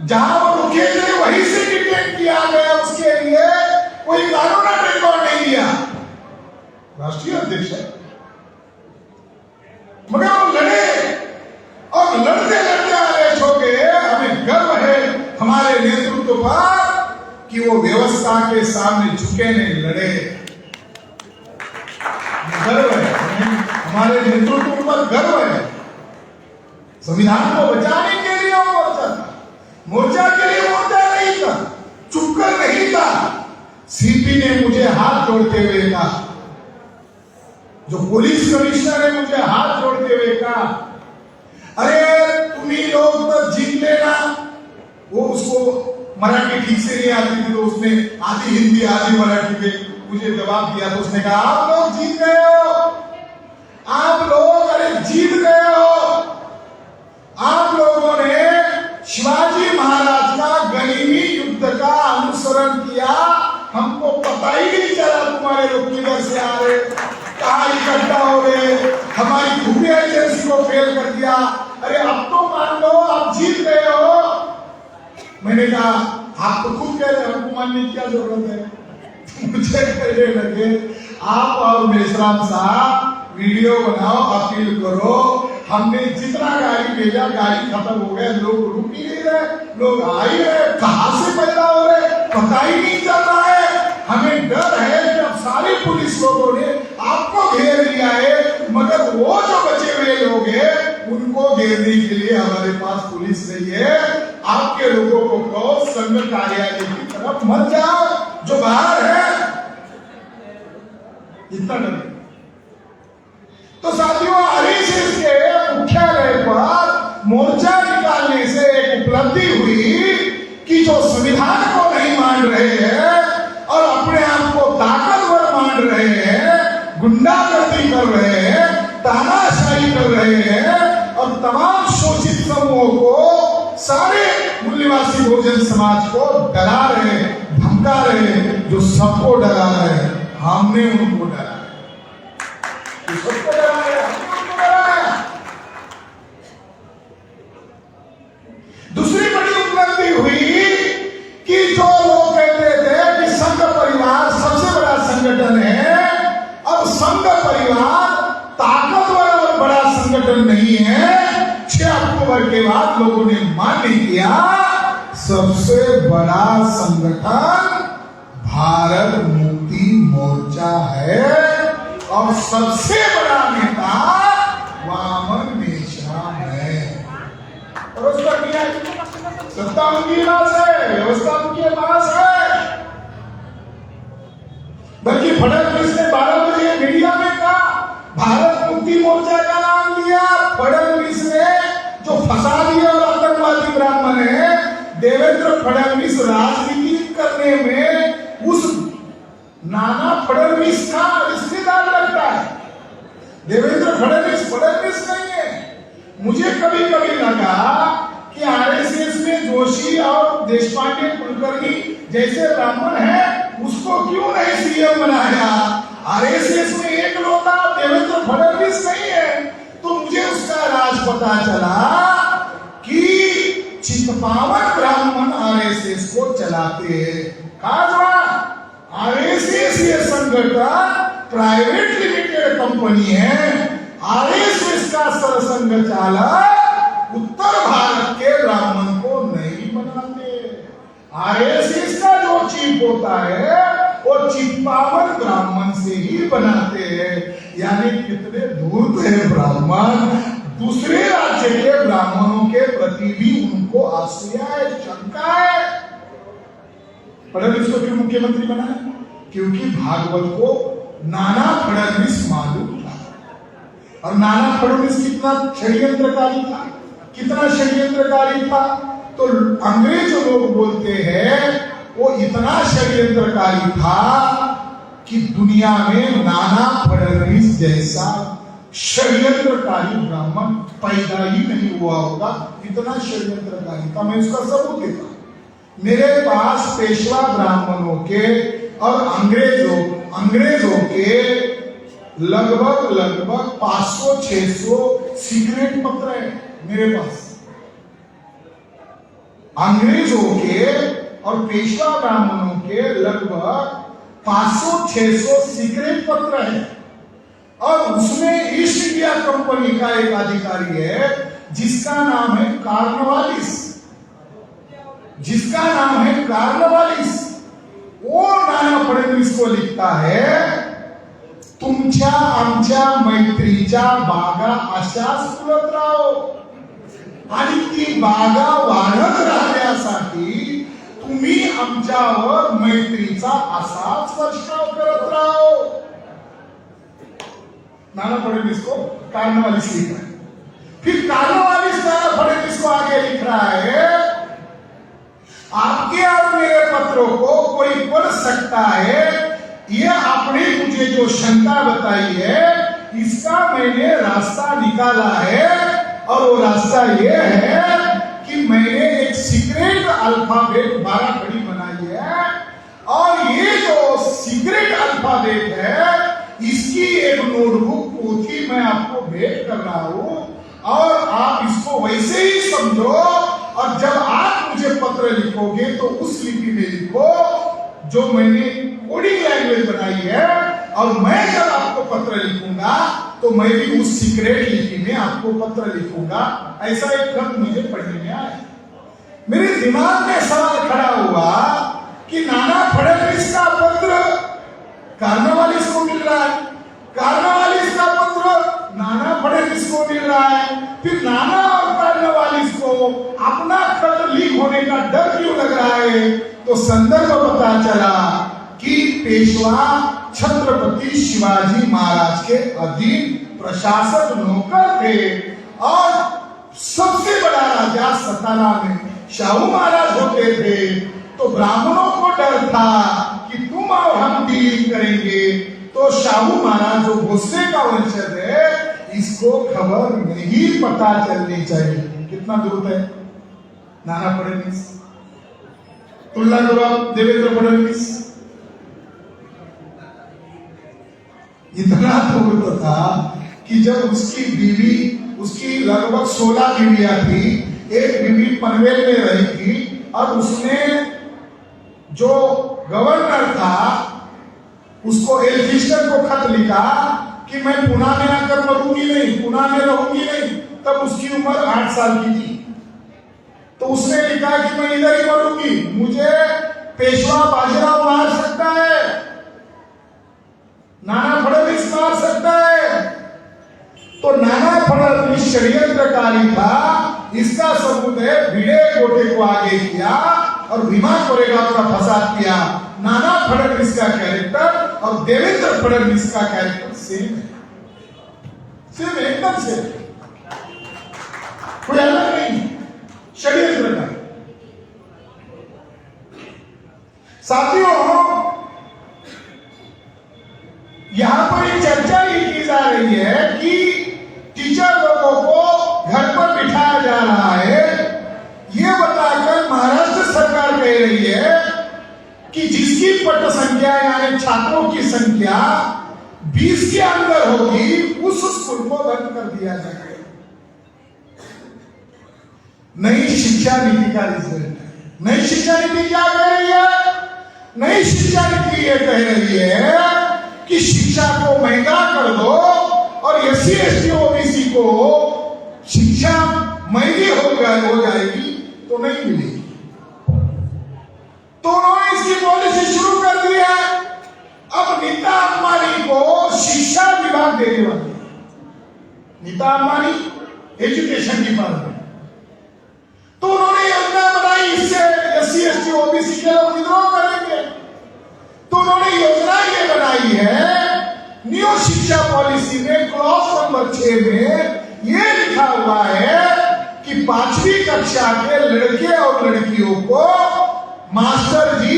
जहां वो रुके थे वहीं से डिटेन किया गया, उसके लिए कोई कानूनी रिकॉर्ड नहीं दिया। राष्ट्रीय अध्यक्ष है, मगर वो लड़े और लड़ते लड़ते अरेस्ट हो गए। हमें गर्व है हमारे नेतृत्व पर कि वो व्यवस्था के सामने झुके नहीं, लड़े। गर्व है, हमारे नेतृत्व पर गर्व है। संविधान को बचाने के लिए वो मोर्चा था, मोर्चा के लिए मोर्चा नहीं था, चुपकर नहीं था। सीपी ने मुझे हाथ जोड़ते हुए कहा, जो पुलिस कमिश्नर है मुझे हाथ जोड़ते हुए कहा, अरे तुम ही लोग तो जीत लेना। वो उसको मराठी ठीक से नहीं आती थी, तो उसने आधी हिंदी आधी मराठी में मुझे जवाब दिया। तो उसने कहा आप लोग जीत गए हो, आप लोग अरे जीत गए हो। आप लोगों ने शिवाजी महाराज का गनीमी युद्ध का अनुसरण किया, हमको पता ही नहीं चला तुम्हारे लोग किधर से आ रहे, कहां इकट्ठा हो गए, हमारी खुफिया एजेंसी को फेल कर दिया। अरे अब तो मान लो आप जीत गए हो। मैंने कहा आप तो खुद कह रहे, हमको मानने की क्या जरूरत है? मुझे कहने लगे आप और मेश्राम साहब वीडियो बनाओ, अपील करो। हमने जितना गाड़ी भेजा, गाड़ी खत्म हो गया, लोग रुक ही नहीं रहे, लोग आ ही रहे, कहां से पैदा हो रहे पता ही नहीं चल रहा है। हमें डर है कि अब सारे पुलिस लोगों ने आपको घेर लिया है, मगर वो जो बचे हुए लोग हैं उनको घेरने के लिए हमारे पास पुलिस नहीं है। आपके लोगों को कहो संघ कार्यालय की तरफ मत जाओ, जो बाहर है। इतना डर। तो साथियों, आरएसएस के मुख्यालय पर मोर्चा निकालने से एक उपलब्धि हुई कि जो संविधान को नहीं मान रहे हैं और अपने आप को ताकतवर मान रहे हैं, गुंडागर्दी कर रहे हैं, तानाशाही कर रहे हैं और तमाम शोषित समूहों को, सारे मूल्यवासी बहुजन समाज को डरा रहे, धमका रहे, जो सबको डरा रहे हैं, हमने उनको डराया, सबको डराया, हमने उनको डराया। दूसरी बड़ी उपलब्धि हुई संगठन नहीं है। 6 अक्टूबर के बाद लोगों ने मान्य किया सबसे बड़ा संगठन भारत मुक्ति मोर्चा है और सबसे बड़ा नेता वामन मेश्राम है। और उसका क्या सत्ता उनके पास है, व्यवस्था उनके पास है। बल्कि फडणवीस ने 12 बजे मीडिया में कहा भारत मुक्ति मोर्चा का नाम लिया। फडणवीस ने जो फंसा दिया और आतंकवादी ब्राह्मण है, देवेंद्र फडणवीस राजनीति करने में उस नाना फडणवीस का रिश्तेदार लगता है। देवेंद्र फडणवीस नहीं है। मुझे कभी कभी लगा कि आरएसएस में जोशी और देशपांडे कुलकर्णी जैसे ब्राह्मण है, उसको क्यों नहीं सीएम बनाया। आरएसएस में एक लौटा देवेंद्र फडणवीस नहीं है। तो मुझे उसका राज पता चला कि चितपावन ब्राह्मण आरएसएस को चलाते हैं। आरएसएस ये संगठन प्राइवेट लिमिटेड कंपनी है। आरएसएस का सरसंघ चालक उत्तर भारत के ब्राह्मण को नहीं बनाते। आरएसएस का जो चीफ होता है वो चितपावन ब्राह्मण से ही बनाते हैं। यानी कितने दूर थे ब्राह्मण, दूसरे राज्य के ब्राह्मणों के प्रति भी उनको आसूया है, शंका है। फडणवीस को क्यों मुख्यमंत्री बनाया? क्योंकि भागवत को नाना फडणवीस मालूम था। और नाना फडणवीस कितना षड्यंत्रकारी था, कितना षड्यंत्रकारी था। तो अंग्रेज लोग बोलते हैं वो इतना षड्यंत्रकारी था कि दुनिया में नाना फडणवीस जैसा षड्यंत्रकारी ब्राह्मण पैदा ही नहीं हुआ होगा, इतना षड्यंत्रकारी था। मैं उसका सबूत देता हूं। मेरे पास पेशवा ब्राह्मणों के और अंग्रेजों के लगभग 500-600 सीक्रेट पत्र है मेरे पास। अंग्रेजों के और पेशवा ब्राह्मणों के लगभग 500-600 सीक्रेट पत्र है। और उसमें ईस्ट इंडिया कंपनी का एक अधिकारी है जिसका नाम है कार्नवालिस। वो नाना फडणवीस को लिखता है, तुमच्या आमच्या मैत्रीच्या बागा अशाच फुलत राहो आणि ती बागा वाढत राहण्यासाठी तुम्ही आमच्यावर मैत्रीचा असाच वर्षाव करत राहो। नाना फडणवीस को कार्नवालिस लिख रहा है। फिर कार्नवालिस नाना फडणवीस को आगे लिख रहा है, आपके और मेरे पत्रों को कोई पढ़ सकता है, ये आपने मुझे जो शंका बताई है इसका मैंने रास्ता निकाला है। और वो रास्ता ये है कि मैंने एक सीक्रेट अल्फाबेट 12 खड़ी बनाई है। और ये जो सीक्रेट अल्फाबेट है इसकी एक नोटबुक पोथी मैं आपको भेंट कर रहा हूं और आप इसको वैसे ही समझो। और जब आप मुझे पत्र लिखोगे तो उस लिपि में लिखो जो मैंने कोडिंग लैंग्वेज बनाई है। और मैं जब आपको पत्र लिखूंगा तो मैं भी उस सीक्रेट लिपि में आपको पत्र लिखूंगा। ऐसा एक खत मुझे पढ़ने में आया। मेरे दिमाग में सवाल खड़ा हुआ कि नाना फडणवीस का पत्र कार्नवालिस को मिल रहा है, कार्नवालिस का पत्र नाना फडणवीस को मिल रहा है, फिर नाना और कार्नवालिस को अपना खत लीक होने का डर क्यों लग रहा है? तो संदर्भ पता चला कि पेशवा छत्रपति शिवाजी महाराज के अधीन प्रशासक नौकर थे। और सबसे बड़ा राजा सतारा में शाहू महाराज होते थे। तो ब्राह्मणों को डर था कि तुम और हम डीलिंग करेंगे तो शाहू महाराज जो भोसले का वंशज है इसको खबर नहीं पता चलनी चाहिए। कितना दूर है नाना फडणवीस, तुलना करो आप देवेंद्र फडणवीस। इतना दूर था कि जब उसकी बीवी, उसकी लगभग 16 बीवियां थी, एक बीवी पनवेल में रही थी और उसने जो गवर्नर था उसको एल्फिस्टन को खत लिखा कि मैं पुणे में आकर मरूंगी नहीं, पुणे में रहूंगी नहीं, तब उसकी उम्र 8 साल की थी। तो उसने लिखा कि मैं इधर ही मरूंगी, मुझे पेशवा बाजीराव मार सकता है, नाना फडणवीस मार सकता है। तो नाना फडणवीस षड्यंत्रकारी था, इसका सबूत है भिड़े गोटे को आगे किया और भीमा कोरेगांव का फसाद किया। नाना फडणवीस का कैरेक्टर और देवेंद्र फडणवीस का कैरेक्टर सेम है, सेम एकदम सेम, कोई अलग नहीं, षड्यंत्रकारी। साथियों, यहां पर एक चर्चा ये की जा रही है कि टीचर लोगों को घर पर बिठाया जा रहा है, ये बताकर महाराष्ट्र सरकार कह रही है कि जिसकी पट संख्या यानी छात्रों की संख्या 20 के अंदर होगी, उस स्कूल को बंद कर दिया जाएगा। नई शिक्षा नीति का रिजल्ट है। नई शिक्षा नीति क्या कह रही है? नई शिक्षा नीति ये कह रही है कि शिक्षा को महंगा कर दो और एससी एसटी ओबीसी को शिक्षा महंगी हो जाएगी तो नहीं मिलेगी। तो उन्होंने इसकी पॉलिसी शुरू कर दी है। अब नीता अंबानी को शिक्षा विभाग देने वाली है। नीता अंबानी एजुकेशन डिपार्टमेंट, तो उन्होंने योजना बनाई, इससे एससी एसटी ओबीसी के लोग विद्रोह करेंगे। तो उन्होंने योजना ये बनाई है, न्यू शिक्षा पॉलिसी में क्लॉज नंबर 6 में ये लिखा हुआ है कि 5वीं कक्षा के लड़के और लड़कियों को मास्टर जी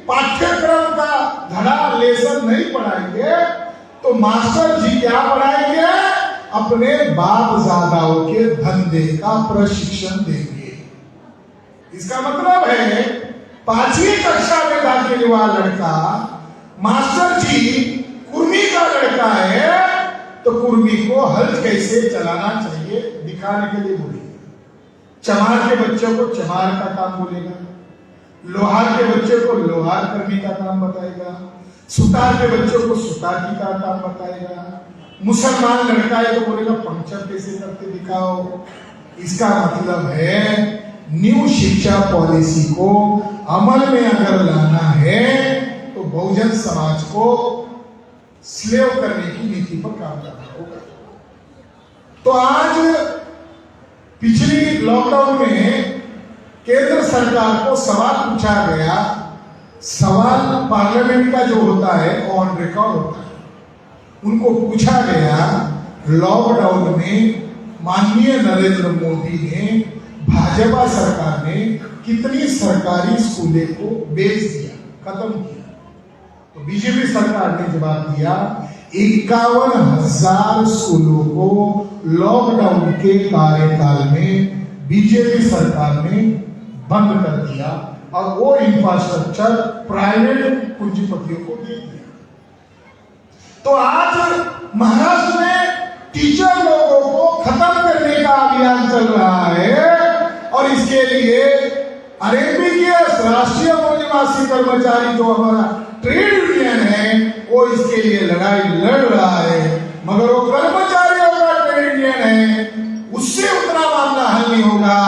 पाठ्यक्रम का धड़ा लेसन नहीं पढ़ाएंगे, तो मास्टर जी क्या पढ़ाएंगे? अपने बाप दादाओं के धंधे का प्रशिक्षण देंगे। इसका मतलब है 5वीं कक्षा में दाखिल हुआ लड़का, मास्टर जी कुर्मी का लड़का है, तो कुर्मी को हल कैसे चलाना चाहिए दिखाने के लिए बोलेगा। चमार के बच्चों को चमार का काम बोलेगा, लोहार के बच्चों को लोहार करने का काम बताएगा, सुतार के बच्चों को सुतार की का काम बताएगा। मुसलमान लड़का है तो बोलेगा पंक्चर कैसे करके दिखाओ। इसका मतलब है न्यू शिक्षा पॉलिसी को अमल में अगर लाना है तो बहुजन समाज को स्लेव करने की नीति पर काम करना होगा। तो आज पिछली लॉकडाउन में केंद्र सरकार को सवाल पूछा गया। सवाल पार्लियामेंट का जो होता है ऑन रिकॉर्ड होता है। उनको पूछा गया, लॉकडाउन में माननीय नरेंद्र मोदी ने, भाजपा सरकार ने कितनी सरकारी स्कूलों को बेच दिया, खत्म किया? तो बीजेपी सरकार ने जवाब दिया 51,000 स्कूलों को लॉकडाउन के कार्यकाल में बीजेपी सरकार ने बंद कर दिया और वो इंफ्रास्ट्रक्चर प्राइवेट पूंजीपतियों को दे दिया। तो आज महाराष्ट्र में टीचर लोगों को खत्म करने का अभियान चल रहा है और इसके लिए आरएमपीएस राष्ट्रीय मूल्यवासी कर्मचारी जो हमारा ट्रेड यूनियन है वो इसके लिए लड़ाई लड़ रहा है, मगर वो कर्मचारियों का ट्रेड यूनियन है, उससे उतना मामला हल नहीं होगा।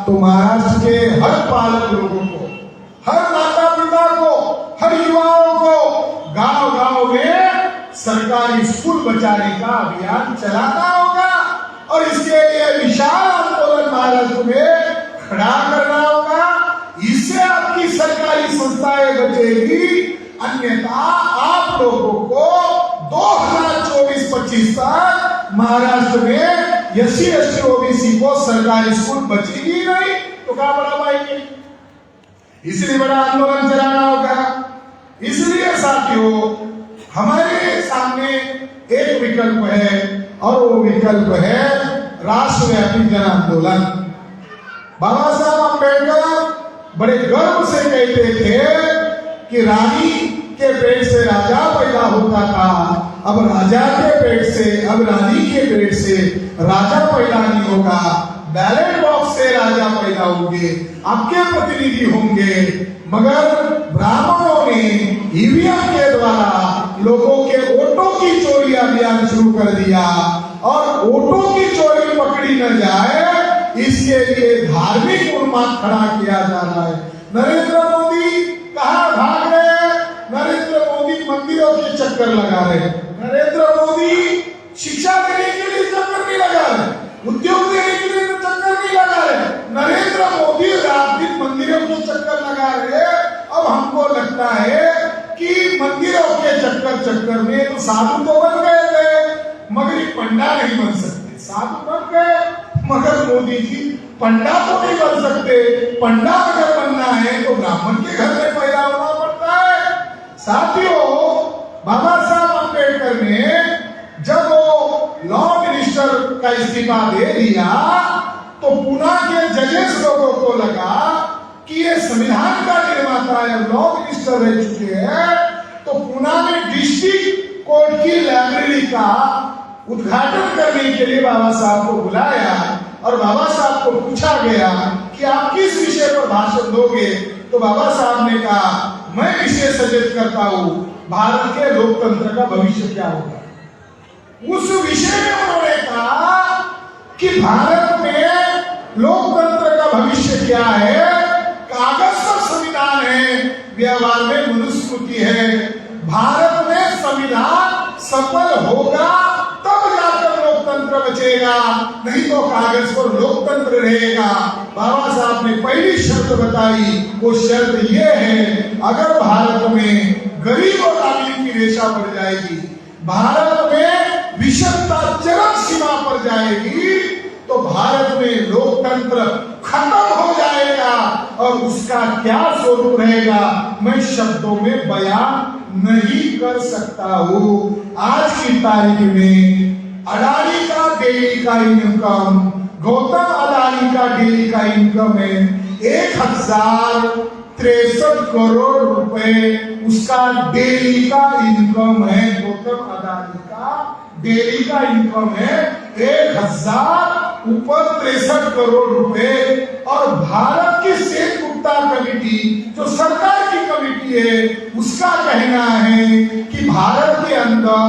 तो महाराष्ट्र के हर पालक लोगों को, हर माता पिता को, हर युवाओं को गांव-गांव में सरकारी स्कूल बचाने का अभियान चलाना होगा और इसके लिए विशाल आंदोलन महाराष्ट्र में खड़ा करना होगा। इससे आपकी सरकारी संस्थाएं बचेगी, अन्यथा आप लोगों को 2024-25 तक महाराष्ट्र में एससी एसटी ओबीसी को सरकारी स्कूल बचेगी नहीं तो क्या बड़ा पाएंगे? इसलिए बड़ा आंदोलन चलाना होगा। इसलिए साथियों, हमारे सामने एक विकल्प है और वो विकल्प है राष्ट्रव्यापी जन आंदोलन। बाबा साहब अम्बेडकर बड़े गर्व से कहते थे कि रानी के पेट से राजा पैदा होता था, अब राजा के पेट से, अब रानी के पेट से राजा पैदा नहीं होगा, बैलेट बॉक्स से राजा पैदा होंगे, आपके प्रतिनिधि होंगे। मगर ब्राह्मणों ने ईवीएम के द्वारा लोगों के वोटों की चोरी अभियान शुरू कर दिया और वोटों की चोरी पकड़ी न जाए इसके लिए धार्मिक उन्माद खड़ा किया जा रहा है। नरेंद्र मोदी कहाँ भाग रहे हैं? नरेंद्र मोदी मंदिरों के चक्कर लगा रहे हैं। नरेंद्र मोदी शिक्षा देने के लिए चक्कर नहीं लगा रहे, उद्योग देने के लिए चक्कर नहीं लगा रहे। नरेंद्र मोदी रात दिन मंदिरों के चक्कर लगा रहे। अब हमको लगता है कि मंदिरों के चक्कर में तो साधु तो बन गए थे मगर पंडा नहीं बन सकते। साधु बन गए मगर मोदी जी पंडा तो नहीं बन सकते। पंडा अगर बनना है तो ब्राह्मण के घर में पैदा होना पड़ता है। साथियों, बाबा साहब अम्बेडकर ने जब वो लॉ मिनिस्टर का इस्तीफा दे दिया तो पुणे के जजेस लोगों को लगा कि ये संविधान का निर्माता है, लॉ मिनिस्टर रह चुके हैं, तो पुणे में डिस्ट्रिक्ट कोर्ट की लाइब्रेरी का उद्घाटन करने के लिए बाबा साहब को बुलाया और बाबा साहब को पूछा गया कि आप किस विषय पर भाषण दोगे? तो बाबा साहब ने कहा मैं विषय सजेस्ट करता हूं, भारत के लोकतंत्र का भविष्य क्या होगा। उस विषय में उन्होंने कहा कि भारत में लोकतंत्र का भविष्य क्या है। कागज पर संविधान है, व्यवहार में मनुस्मृति है। भारत में संविधान सफल होगा तब जाकर लोकतंत्र बचेगा, नहीं तो कागज पर लोकतंत्र रहेगा। बाबा साहब ने पहली शर्त बताई, वो शर्त ये है अगर भारत में गरीब और अमीर की रेशा बढ़ जाएगी, भारत में विषमता चरम सीमा पर जाएगी तो भारत में लोकतंत्र खत्म हो जाएगा और उसका क्या स्वरूप रहेगा मैं शब्दों में बयान नहीं कर सकता हूं। आज की तारीख में अडानी का डेली का इनकम, गौतम अडानी का डेली का इनकम है 1063 करोड़ रुपए उसका डेली का इनकम है। गौतम अडानी का डेली का इनकम है 1063 करोड़ रुपए। और भारत की सेठ गुप्ता कमेटी जो सरकार की कमेटी है उसका कहना है कि भारत के अंदर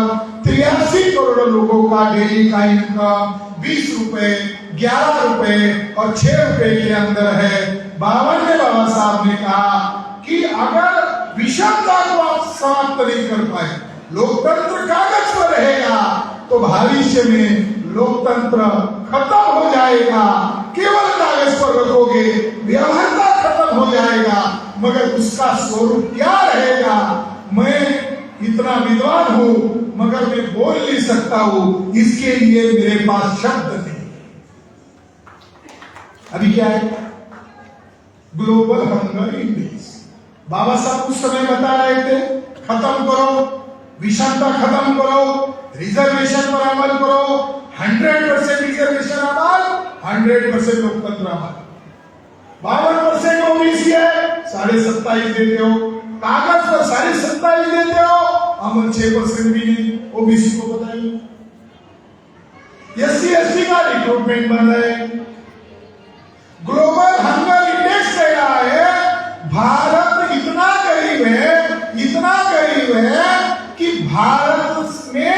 83 करोड़ लोगों का डेली का इनकम 20 रुपए, 11 रुपए और 6 रुपए के अंदर है। बाबा साहब ने कहा कि अगर विषमता को आप समाप्त नहीं कर पाए, लोकतंत्र कागज पर रहेगा तो भविष्य में लोकतंत्र खत्म हो जाएगा। केवल कागज पर रखोगे, व्यवहारिकता खत्म हो जाएगा, मगर उसका स्वरूप क्या रहेगा मैं इतना विद्वान हूं मगर मैं बोल नहीं सकता हूं, इसके लिए मेरे पास शब्द नहीं। अभी क्या है? Global hunger index. बाबा साहब उस समय बता रहे थे खत्म करो, विषमता खत्म करो, रिजर्वेशन पर अमल करो, 100% रिजर्वेशन अमल, 100% लोकतंत्र अमल। 52% ओबीसी है, 27.5 देते हो, कागज पर 27.5 देते हो, अमल 6% भी नहीं। ओबीसी को बताइए, SC ST का रिक्रूटमेंट बन रहा है। ग्लोबल हंगर इंडेक्स कह रहा है भारत इतना गरीब है कि भारत में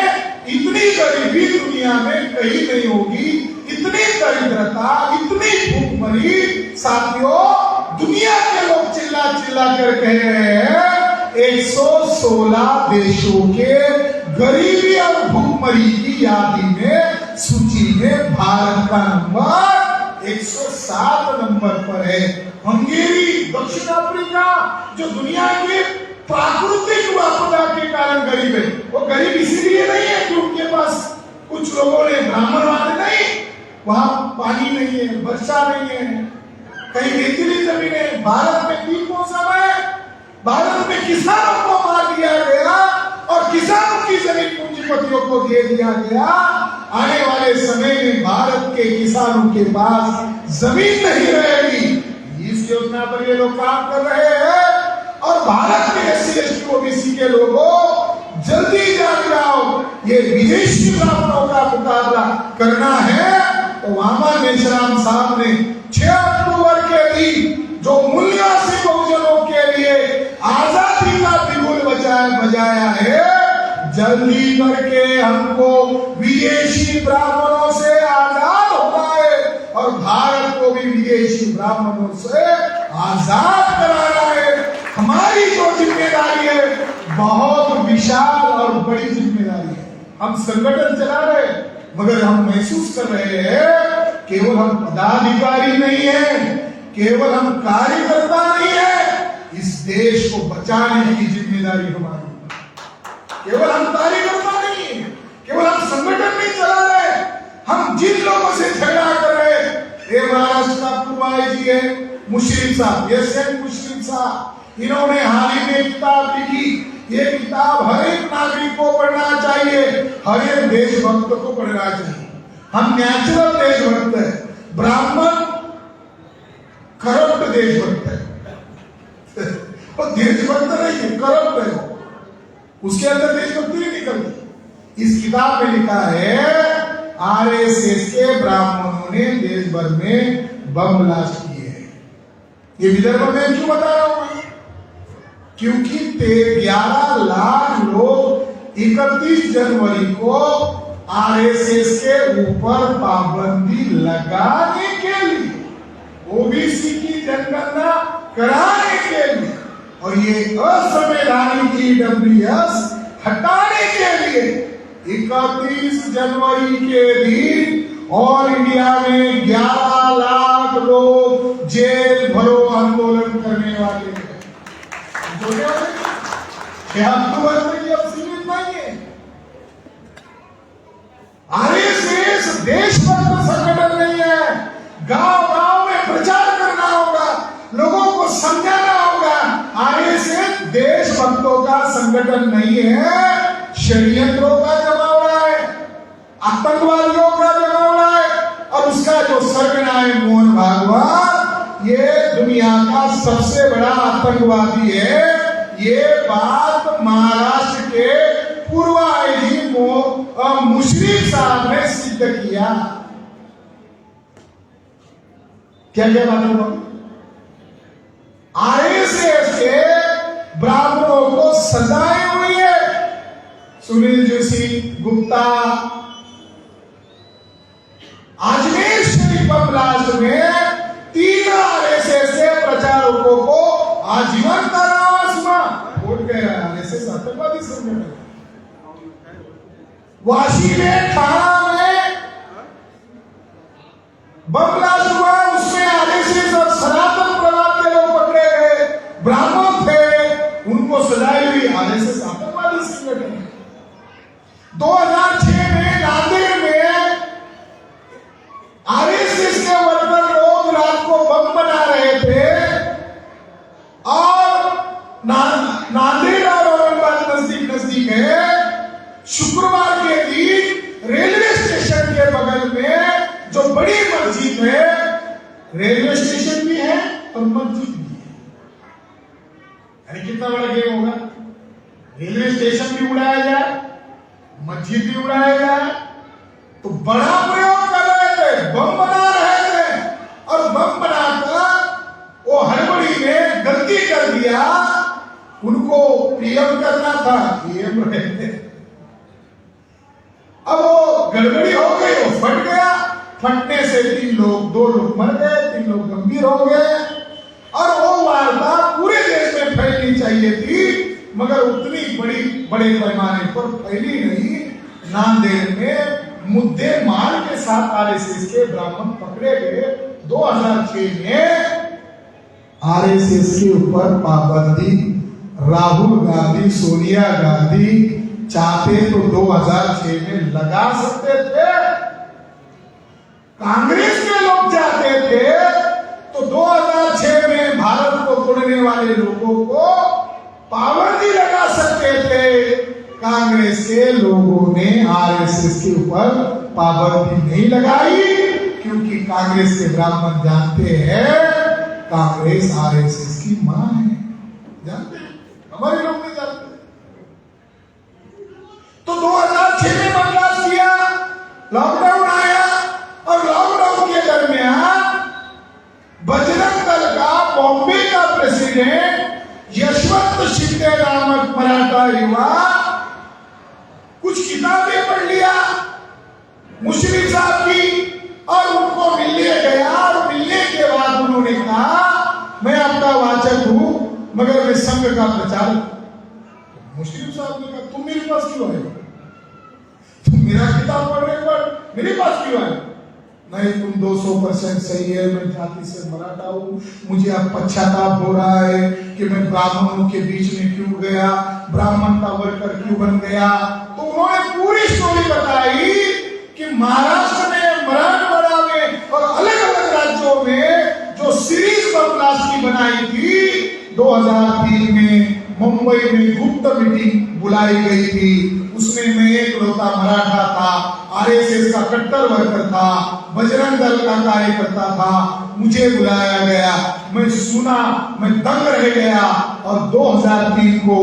इतनी गरीबी दुनिया में कहीं नहीं होगी, इतनी दरिद्रता, इतनी भूखमरी। साथियों, दुनिया के लोग चिल्ला कर कह रहे हैं 116 देशों के गरीबी और भूखमरी की यादी में सूची में भारत का नंबर 107 नंबर पर है। हंगेरी, दक्षिण अफ्रीका जो दुनिया के प्राकृतिक आपदा के कारण गरीब है, वो गरीब इसीलिए नहीं है कि उनके पास कुछ लोगों ने ब्राह्मणवाद नहीं, वहां पानी नहीं है, वर्षा नहीं है, कहीं रेतीली जमीन है। भारत में 3 मौसम है। भारत में किसानों को मार दिया गया और किसानों की जमीन पूंजीपतियों को दे दिया गया। आने वाले समय में भारत के किसानों के पास जमीन नहीं रहेगी। इस योजना पर ये लोग काम कर रहे हैं और भारत में SC ST OBC के लोगों जल्दी जाग जाओ, ये विदेशी ब्राह्मणों का मुकाबला करना है। तो वामा मेश्राम साहब ने 6 अक्टूबर के दिन जो मूल्यासी बहुजनों के लिए आजादी का बिगुल बजाया है, जल्दी करके हमको विदेशी ब्राह्मणों से आजाद होना है और भारत को भी विदेशी ब्राह्मणों से आजाद कराना है। हमारी जो जिम्मेदारी है बहुत विशाल और बड़ी जिम्मेदारी है। हम संगठन चला रहे मगर हम महसूस कर रहे हैं केवल हम पदाधिकारी नहीं है, केवल हम कार्यकर्ता नहीं है, इस देश को बचाने की जिम्मेदारी हमारी। केवल हम कार्यकर्ता नहीं है, केवल हम संगठन नहीं चला रहे, हम जिन लोगों से झगड़ा कर रहे हैं, महाराष्ट्र का पूर्वाई जी है मुश्रीफ साहब, एस.एन. मुश्रीफ साहब, इन्होंने हाल ही में किताब लिखी। ये किताब हर एक नागरिक को पढ़ना चाहिए, हर एक देशभक्त को पढ़ना चाहिए। हम नेचुरल देशभक्त है, ब्राह्मण करप्ट देशभक्त है। वो देशभक्त नहीं है, करप्ट है, उसके अंदर देशभक्ति नहीं निकलती। इस किताब में लिखा है आरएसएस के ब्राह्मणों ने देश भर में बम ब्लास्ट किए हैं। ये विदर्भ में क्यों बता रहा हूं? क्योंकि 11 लाख लोग 31 जनवरी को आरएसएस के ऊपर पाबंदी लगाने के लिए, ओबीसी की जनगणना कराने के लिए और ये असंवैधानिक ईडब्ल्यूएस हटाने के लिए 31 जनवरी के दिन ऑल इंडिया में 11 लाख लोग जेल भरो आंदोलन करने वाले हैं। अक्टूबर तक अब सीमित नहीं है। आरएसएस देशभक्त संगठन नहीं है। गांव-गांव में प्रचार करना होगा, लोगों को समझाना होगा आरएसएस देशभक्तों का संगठन नहीं है, षड्यंत्रों का जमावड़ा है, आतंकवादियों का जमावड़ा है। और उसका जो सरगना है मोहन भागवत, ये दुनिया का सबसे बड़ा आतंकवादी है। ये बात महाराष्ट्र के पूर्व आईजी मुश्रीफ साहब ने सिद्ध किया। क्या क्या बात होगा? आरएसएस के ब्राह्मणों को सजाएं हुई है। सुनील जोशी, गुप्ता, अजमेर शरीफ ब्लास्ट में 3 आरएसएस के प्रचारकों को आजीवन कारावास हुआ। कोर्ट कह रहा है आरएसएस आतंकवादी संगठन। वाशी में, थाना में बम ब्लास्ट हुआ, उसमें आरएसएस और सनातन प्रवाद के लोग पकड़े गए, ब्राह्मण थे, उनको सजाई हुई। आरएसएस आतंकवादी संगठन। 2006 में नांदेड़ में आरएसएस के वर्कर लोग रात को बम बना रहे थे और नांदेड़ और औरंगाबाद नजदीक है। शुक्रवार के दिन रेलवे स्टेशन के बगल में जो बड़ी मस्जिद है, रेलवे स्टेशन भी है और मस्जिद भी है। अरे कितना बड़ा गेम होगा? रेलवे स्टेशन भी उड़ाया जाए, मस्जिद भी उड़ाया जाए, तो बड़ा प्रयोग कर रहे थे, बम बना रहे थे। और बम बनाकर वो हड़बड़ी में गलती कर दिया, उनको पीएम करना था, पीएम रहे थे। अब वो गड़बड़ी हो गई, वो फट गया। फटने से 2 लोग मर गए, 3 लोग गंभीर हो गए। और वो वारदात पूरे देश में फैलनी चाहिए थी, मगर उतनी बड़े पैमाने पर फैली नहीं। नांदेड़ में मुद्दे मार के साथ आरएसएस के ब्राह्मण पकड़े गए। 2006 में आरएसएस के ऊपर पाबंदी राहुल गांधी, सोनिया गांधी चाहते तो 2006 में लगा सकते थे। कांग्रेस के लोग चाहते थे तो 2006 में भारत को तोड़ने वाले लोगों को पाबंदी लगा सकते थे। कांग्रेस के लोगों ने आरएसएस के ऊपर पाबंदी नहीं लगाई, क्योंकि कांग्रेस के ब्राह्मण जानते हैं कांग्रेस आरएसएस की मां है। जानते हैं, हमारे लोग नहीं जानते। तो 2006 में बदलाव किया, लॉकडाउन आया और लॉकडाउन के दरमियान बजरंग दल का बॉम्बे का प्रेसिडेंट यशवंत शिंदे नामक मराठा युवा मुशर्रफ साहब की, और उनको मिलने गया, और मिलने के बाद उन्होंने कहा मैं आपका वाचक हूं मगर मैं संघ का प्रचारक। मुशर्रफ साहब ने कहा तुम मेरे पास क्यों आए, तुम मेरा किताब पढ़ने पर मेरे पास क्यों आए? नहीं, तुम 200% सही है, मैं जाति से मराठा हूँ, मुझे अब पश्चाताप हो रहा है कि मैं ब्राह्मणों के बीच में क्यों गया, ब्राह्मण का वर्कर क्यों बन गया। तो उन्होंने पूरी स्टोरी बताई कि महाराष्ट्र में, मराठवाड़ा में और अलग अलग राज्यों में जो सीरीज बम ब्लास्ट की बनाई थी 2003 में मुंबई में गुप्त मीटिंग बुलाई गई थी, उसमें मैं एक लौता मराठा था, आरएसएस का कट्टर वर्कर था, बजरंग दल का कार्यकर्ता था, मुझे बुलाया गया, मैं सुना, मैं दंग रह गया। और 2003 को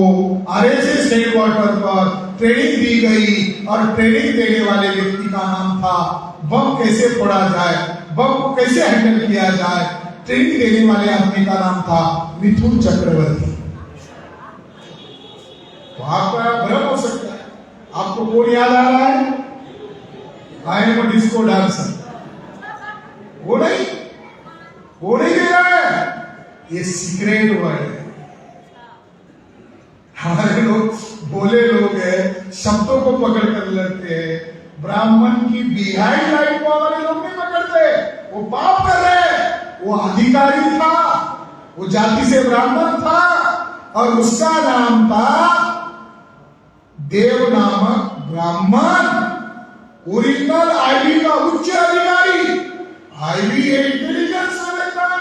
आरएसएस हेडक्वार्टर पर ट्रेनिंग दी गई और ट्रेनिंग देने वाले व्यक्ति का नाम था, बम कैसे फोड़ा जाए, बम को कैसे हैंडल किया जाए, ट्रेनिंग देने वाले आदमी का नाम था मिथुन चक्रवर्ती। तो आपका भ्रम हो सकता है, आपको कौन याद आ रहा है? आई एम डिस्को डांसर, वो नहीं दे रहा है, ये सीक्रेट वर्ड है। हमारे लोग बोले लोग हैं, शब्दों को पकड़ कर लड़ते हैं, ब्राह्मण की बिहाइंड लाइन को हमारे लोग नहीं पकड़ते। वो पाप कर रहे, वो अधिकारी था, वो जाति से ब्राह्मण था और उसका नाम था देव नामक ब्राह्मण, ओरिजिनल आईबी का उच्च अधिकारी। आईबी इंटेलिजेंस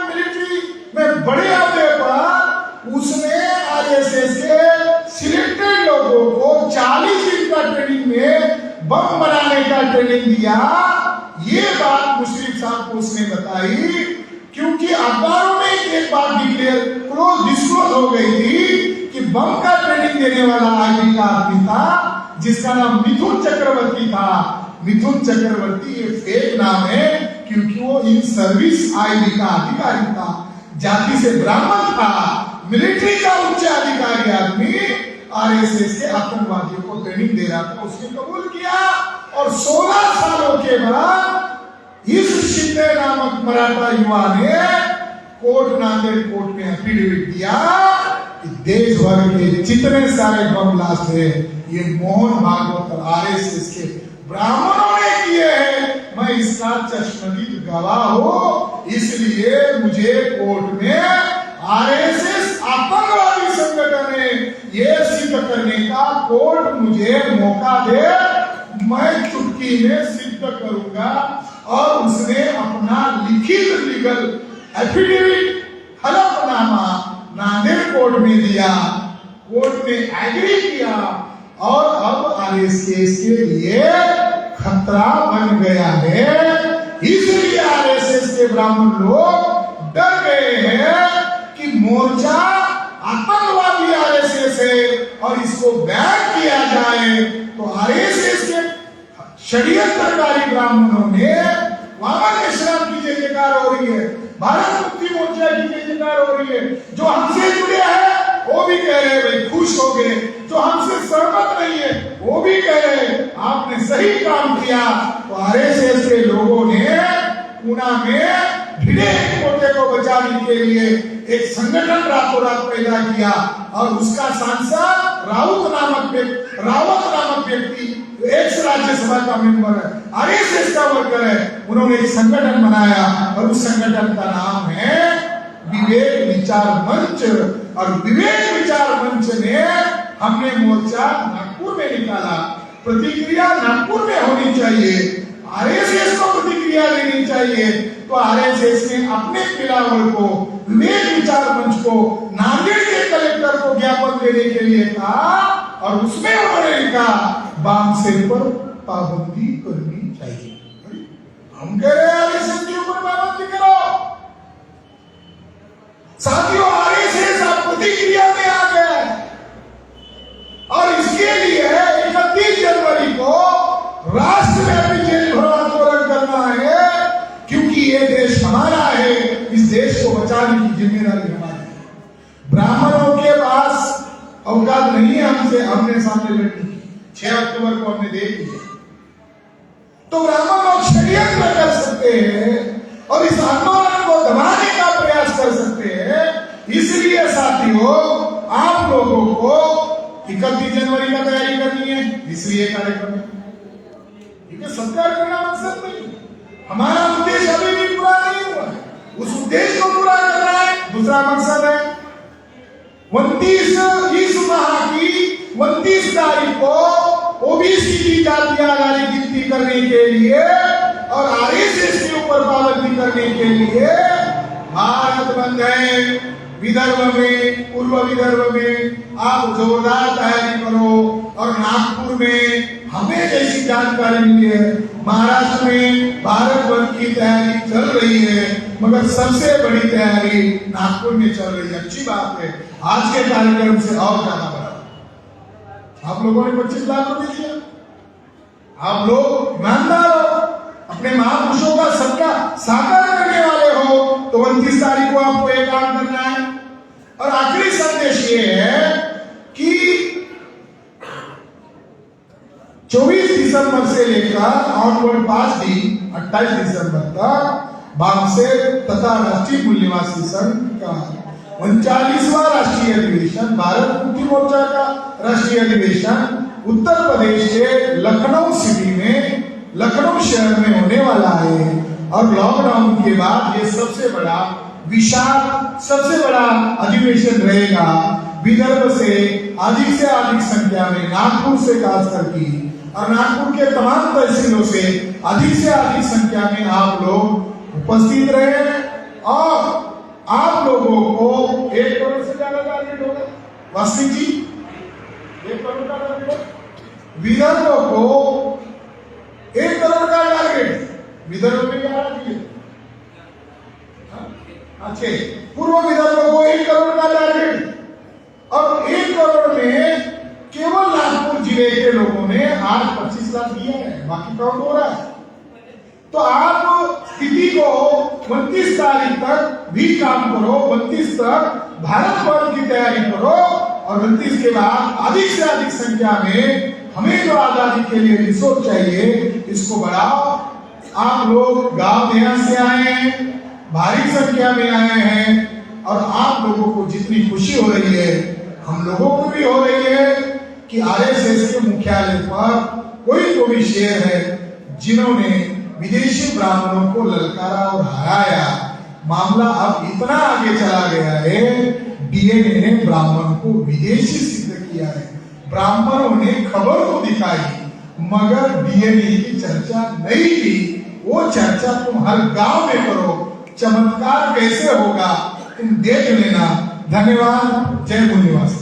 मिलिट्री में बड़े अहदे पर उसने आरएसएस के सिलेक्टेड लोगों को 40 दिन का ट्रेनिंग में बम बनाने का ट्रेनिंग दिया। ये बात मुशर्रफ साहब को उसने बताई क्योंकि अखबारों में एक बात डिस्क्लोज हो गई थी कि बम का ट्रेनिंग देने वाला आईबी का आदमी था जिसका नाम मिथुन चक्रवर्ती था। मिथुन चक्रवर्ती ये फेक नाम है क्योंकि वो इन सर्विस आईबी का अधिकारी था, जाति से ब्राह्मण था, मिलिट्री का उच्च अधिकारी आदमी आरएसएस के आतंकवादियों को ट्रेनिंग दे रहा था। उसने कबूल किया और 16 सालों के बाद इस शिंदे नामक मराठा युवा ने नांदेड़ कोर्ट में एफिडेविट दिया कि देश भर के जितने सारे बम ब्लास्ट है ये मोहन भागवत और आरएसएस के ब्राह्मणों ने किए हैं। मैं इसका चश्मदीद गवाह हूं, इसलिए मुझे कोर्ट में आरएसएस आतंकवादी संगठन है ये सिद्ध करने का कोर्ट मुझे मौका दे, मैं चुटकी में सिद्ध करूंगा। और उसने अपना लिखित लीगल एफिडेविट हलफनामा नांदेड़ कोर्ट में दिया, कोर्ट ने एग्री किया और अब आरएसएस के लिए खतरा बन गया है। इसलिए आरएसएस के ब्राह्मण लोग डर गए हैं कि मोर्चा आतंकवादी आरएसएस है और इसको बैन किया जाए। तो आरएसएस के षड्यंत्रकारी ब्राह्मणों ने वामन मिश्रा की जय जयकार हो रही है, भारत मुक्ति मोर्चा की जय जयकार हो रही है, जो हमसे जुड़े हैं वो भी कह रहे हैं भाई खुश हो गए, जो हमसे सहमत नहीं है वो भी कह रहे हैं आपने सही काम किया। तो आरएसएस के लोगों ने पुणे में भिड़े कोटे को बचाने के लिए एक संगठन रातों रात पैदा किया और उसका सांसद रावत नामक व्यक्ति एक्स राज्यसभा का मेंबर है, आरएसएस का वर्कर है। उन्होंने एक संगठन बनाया और उस संगठन का नाम है विवेक विचार मंच। और विवेक विचार मंच ने हमने मोर्चा नागपुर में निकाला, प्रतिक्रिया नागपुर में होनी चाहिए, आरएसएस को प्रतिक्रिया देनी चाहिए। तो आरएसएस ने अपने पिलावल को विवेक विचार मंच को नांदेड़ के कलेक्टर को ज्ञापन देने के लिए कहा और उसमें उन्होंने लिखा बाम सेल पर पाबंदी करनी चाहिए। हम कह रहे हैं आरएसएस के ऊपर पाबंदी करो। साथियों आरएसएस आप प्रतिक्रिया में आ गए और इसके लिए 31 जनवरी को राष्ट्रव्यापी जेल भरो आंदोलन करना है क्योंकि ये देश हमारा है, इस देश को बचाने की जिम्मेदारी हमारी है। ब्राह्मणों के पास औकात नहीं है हमसे आमने सामने लड़ने की। 6 अक्टूबर को हमने देख लिया, तो ब्राह्मण लोग षड्यंत्र कर सकते हैं और इस आंदोलन को दबाने का प्रयास कर सकते हैं। इसलिए साथियों, आप लोगों को 31 जनवरी का तैयारी करनी है, इसलिए कार्यक्रम है। क्योंकि सरकार का मकसद नहीं, हमारा उद्देश्य अभी भी पूरा नहीं हुआ है, उस उद्देश्य को पूरा करना है। दूसरा मकसद है 29 इस माह की 29 तारीख को ओबीसी की जातीय आधारित गिनती करने के लिए और आरएसएस के ऊपर पाबंदी करने के लिए भारत बंद है। विदर्भ में, पूर्व विदर्भ में आप जोरदार तैयारी करो और नागपुर में हमें जैसी जानकारी मिली है, महाराष्ट्र में भारत बंद की तैयारी चल रही है, मगर सबसे बड़ी तैयारी नागपुर में चल रही है। अच्छी बात है, आज के कार्यक्रम से और ज्यादा बड़ा। आप लोगों ने 25 लाख रुपए दिया, आप लोग ईमानदार हो, अपने महापुरुषों का सबका साकार करने वाले हो, तो 29 तारीख को आपको एक काम करना है। और आखिरी संदेश ये है कि 24 दिसंबर से लेकर ऑनवर्ड 5 दिन 28 दिसंबर तक बामसेन तथा राष्ट्रीय मूल निवासी संघ का 39वां राष्ट्रीय अधिवेशन, भारत मुक्ति मोर्चा का राष्ट्रीय अधिवेशन उत्तर प्रदेश के लखनऊ सिटी में, लखनऊ शहर में होने वाला है। और लॉकडाउन के बाद ये सबसे बड़ा विशाल, सबसे बड़ा अधिवेशन रहेगा। विदर्भ से अधिक संख्या में, नागपुर से खास करके और नागपुर के तमाम तहसीलों से अधिक संख्या में आप लोग उपस्थित रहे और आप लोगों को 1 करोड़ से ज्यादा टारगेट होगा। वास्तविक जी 1 करोड़ का टारगेट, विदर्भ को 1 करोड़ का टारगेट, विदर्भ में क्या रखिए, अच्छे पूर्व विदर्भ को 1 करोड़ का टारगेट और 1 करोड़ में केवल नागपुर जिले के लोगों ने आज 25 लाख दिया है, बाकी काउंट हो रहा है। तो आप स्थिति को 29 तारीख तक भी काम करो, 29 तक भारत बंद की तैयारी करो और 29 के बाद अधिक से अधिक संख्या में हमें जो आजादी के लिए रिसोर्स चाहिए इसको बढ़ाओ। आप लोग गांव देहात से आए हैं, भारी संख्या में आए हैं और आप लोगों को जितनी खुशी हो रही है हम लोगों को भी हो रही है कि आरएसएस के मुख्यालय पर कोई शेर है जिन्होंने विदेशी ब्राह्मणों को ललकारा और हराया। मामला अब इतना आगे चला गया है, डीएनए ने ब्राह्मण को विदेशी सिद्ध किया है। ब्राह्मणों ने खबर तो दिखाई मगर डीएनए की चर्चा नहीं की। वो चर्चा तुम हर गांव में करो, चमत्कार कैसे होगा तुम देख लेना। धन्यवाद। जय मूल निवासी।